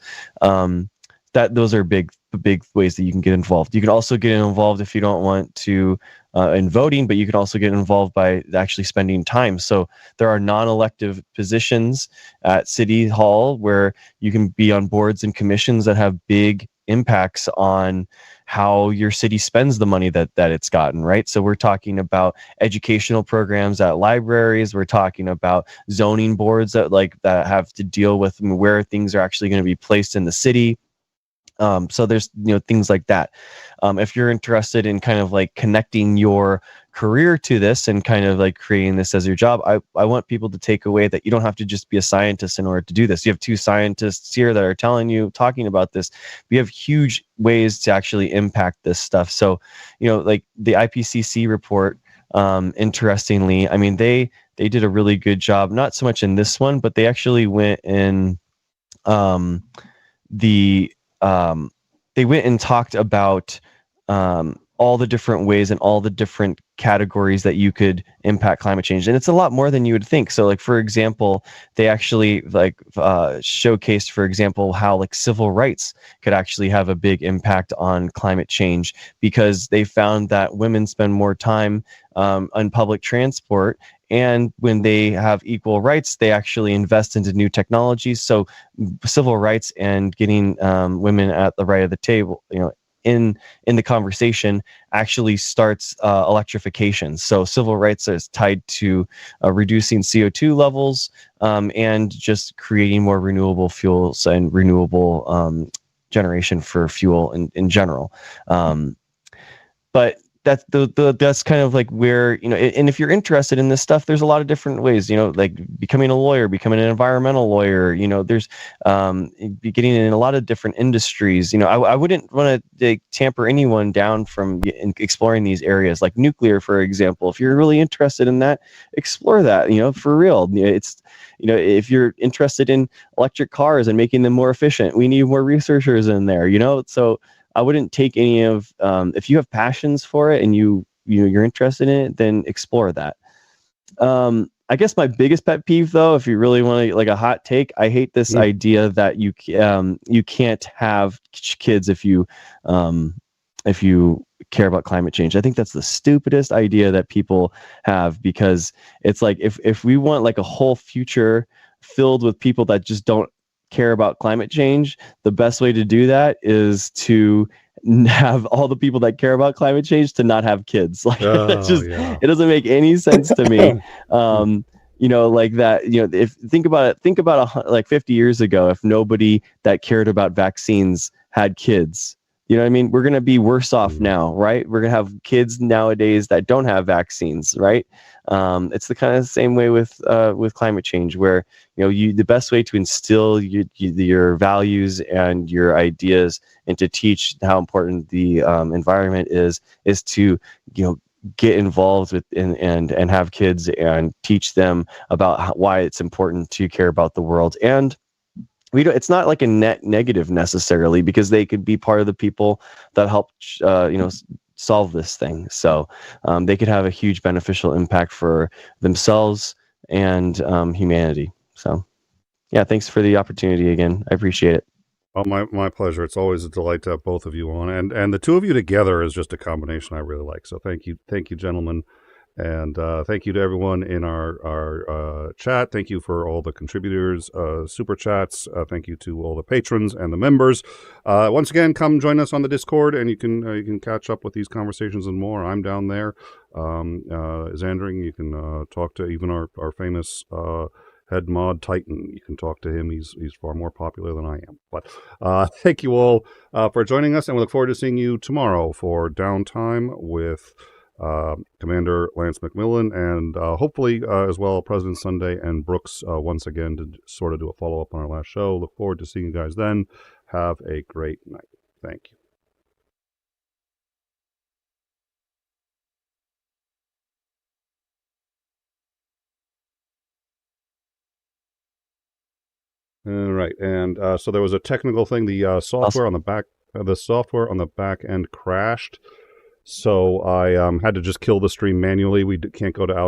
Those are big big ways that you can get involved. You can also get involved if you don't want to in voting, but you can also get involved by actually spending time. So there are non-elective positions at City Hall where you can be on boards and commissions that have big impacts on how your city spends the money that it's gotten, right? So we're talking about educational programs at libraries. We're talking about zoning boards that have to deal with where things are actually going to be placed in the city. So there's things like that. If you're interested in kind of like connecting your career to this and kind of like creating this as your job, I want people to take away that you don't have to just be a scientist in order to do this. You have two scientists here that are talking about this. We have huge ways to actually impact this stuff. So, like the IPCC report, interestingly, I mean, they did a really good job, not so much in this one, but they actually went in they went and talked about all the different ways and all the different categories that you could impact climate change. And it's a lot more than you would think. So like, for example, they actually showcased, for example, how like civil rights could actually have a big impact on climate change, because they found that women spend more time on public transport. And when they have equal rights, they actually invest into new technologies. So civil rights and getting women at the right of the table, in the conversation, actually starts electrification. So civil rights is tied to reducing CO2 levels and just creating more renewable fuels and renewable generation for fuel in general. But that's kind of like where, and if you're interested in this stuff, there's a lot of different ways, like becoming a lawyer, becoming an environmental lawyer, there's getting in a lot of different industries. I wouldn't want to tamper anyone down from exploring these areas, like nuclear, for example. If you're really interested in that, explore that, for real. It's, if you're interested in electric cars and making them more efficient, we need more researchers in there, so I wouldn't take any of, if you have passions for it and you're interested in it, then explore that. I guess my biggest pet peeve, though, if you really want to, like a hot take, I hate this idea that you can't have kids if you care about climate change. I think that's the stupidest idea that people have, because it's like, if we want like a whole future filled with people that just don't care about climate change, the best way to do that is to have all the people that care about climate change to not have kids. Like, it doesn't make any sense to me. Like that, if think about like 50 years ago, if nobody that cared about vaccines had kids, what I mean? We're going to be worse off now, right? We're going to have kids nowadays that don't have vaccines, right? It's the kind of same way with climate change, where the best way to instill your values and your ideas and to teach how important the environment is to get involved with and have kids and teach them about why it's important to care about the world. And it's not like a net negative necessarily, because they could be part of the people that help solve this thing. So they could have a huge beneficial impact for themselves and humanity. So yeah, thanks for the opportunity again. I appreciate it. Oh, my pleasure. It's always a delight to have both of you on, and the two of you together is just a combination I really like. So thank you, gentlemen. And thank you to everyone in our chat. Thank you for all the contributors, super chats. Thank you to all the patrons and the members. Once again, come join us on the Discord, and you can catch up with these conversations and more. I'm down there. Xandring, you can talk to even our famous head mod Titan. You can talk to him. He's far more popular than I am. But thank you all for joining us, and we look forward to seeing you tomorrow for Downtime with Commander Lance McMillan, and hopefully as well President Sunday and Brooks once again to sort of do a follow-up on our last show. Look forward to seeing you guys then. Have a great night. Thank you. All right, and so there was a technical thing. The software on the back end crashed. So I had to just kill the stream manually. We can't go to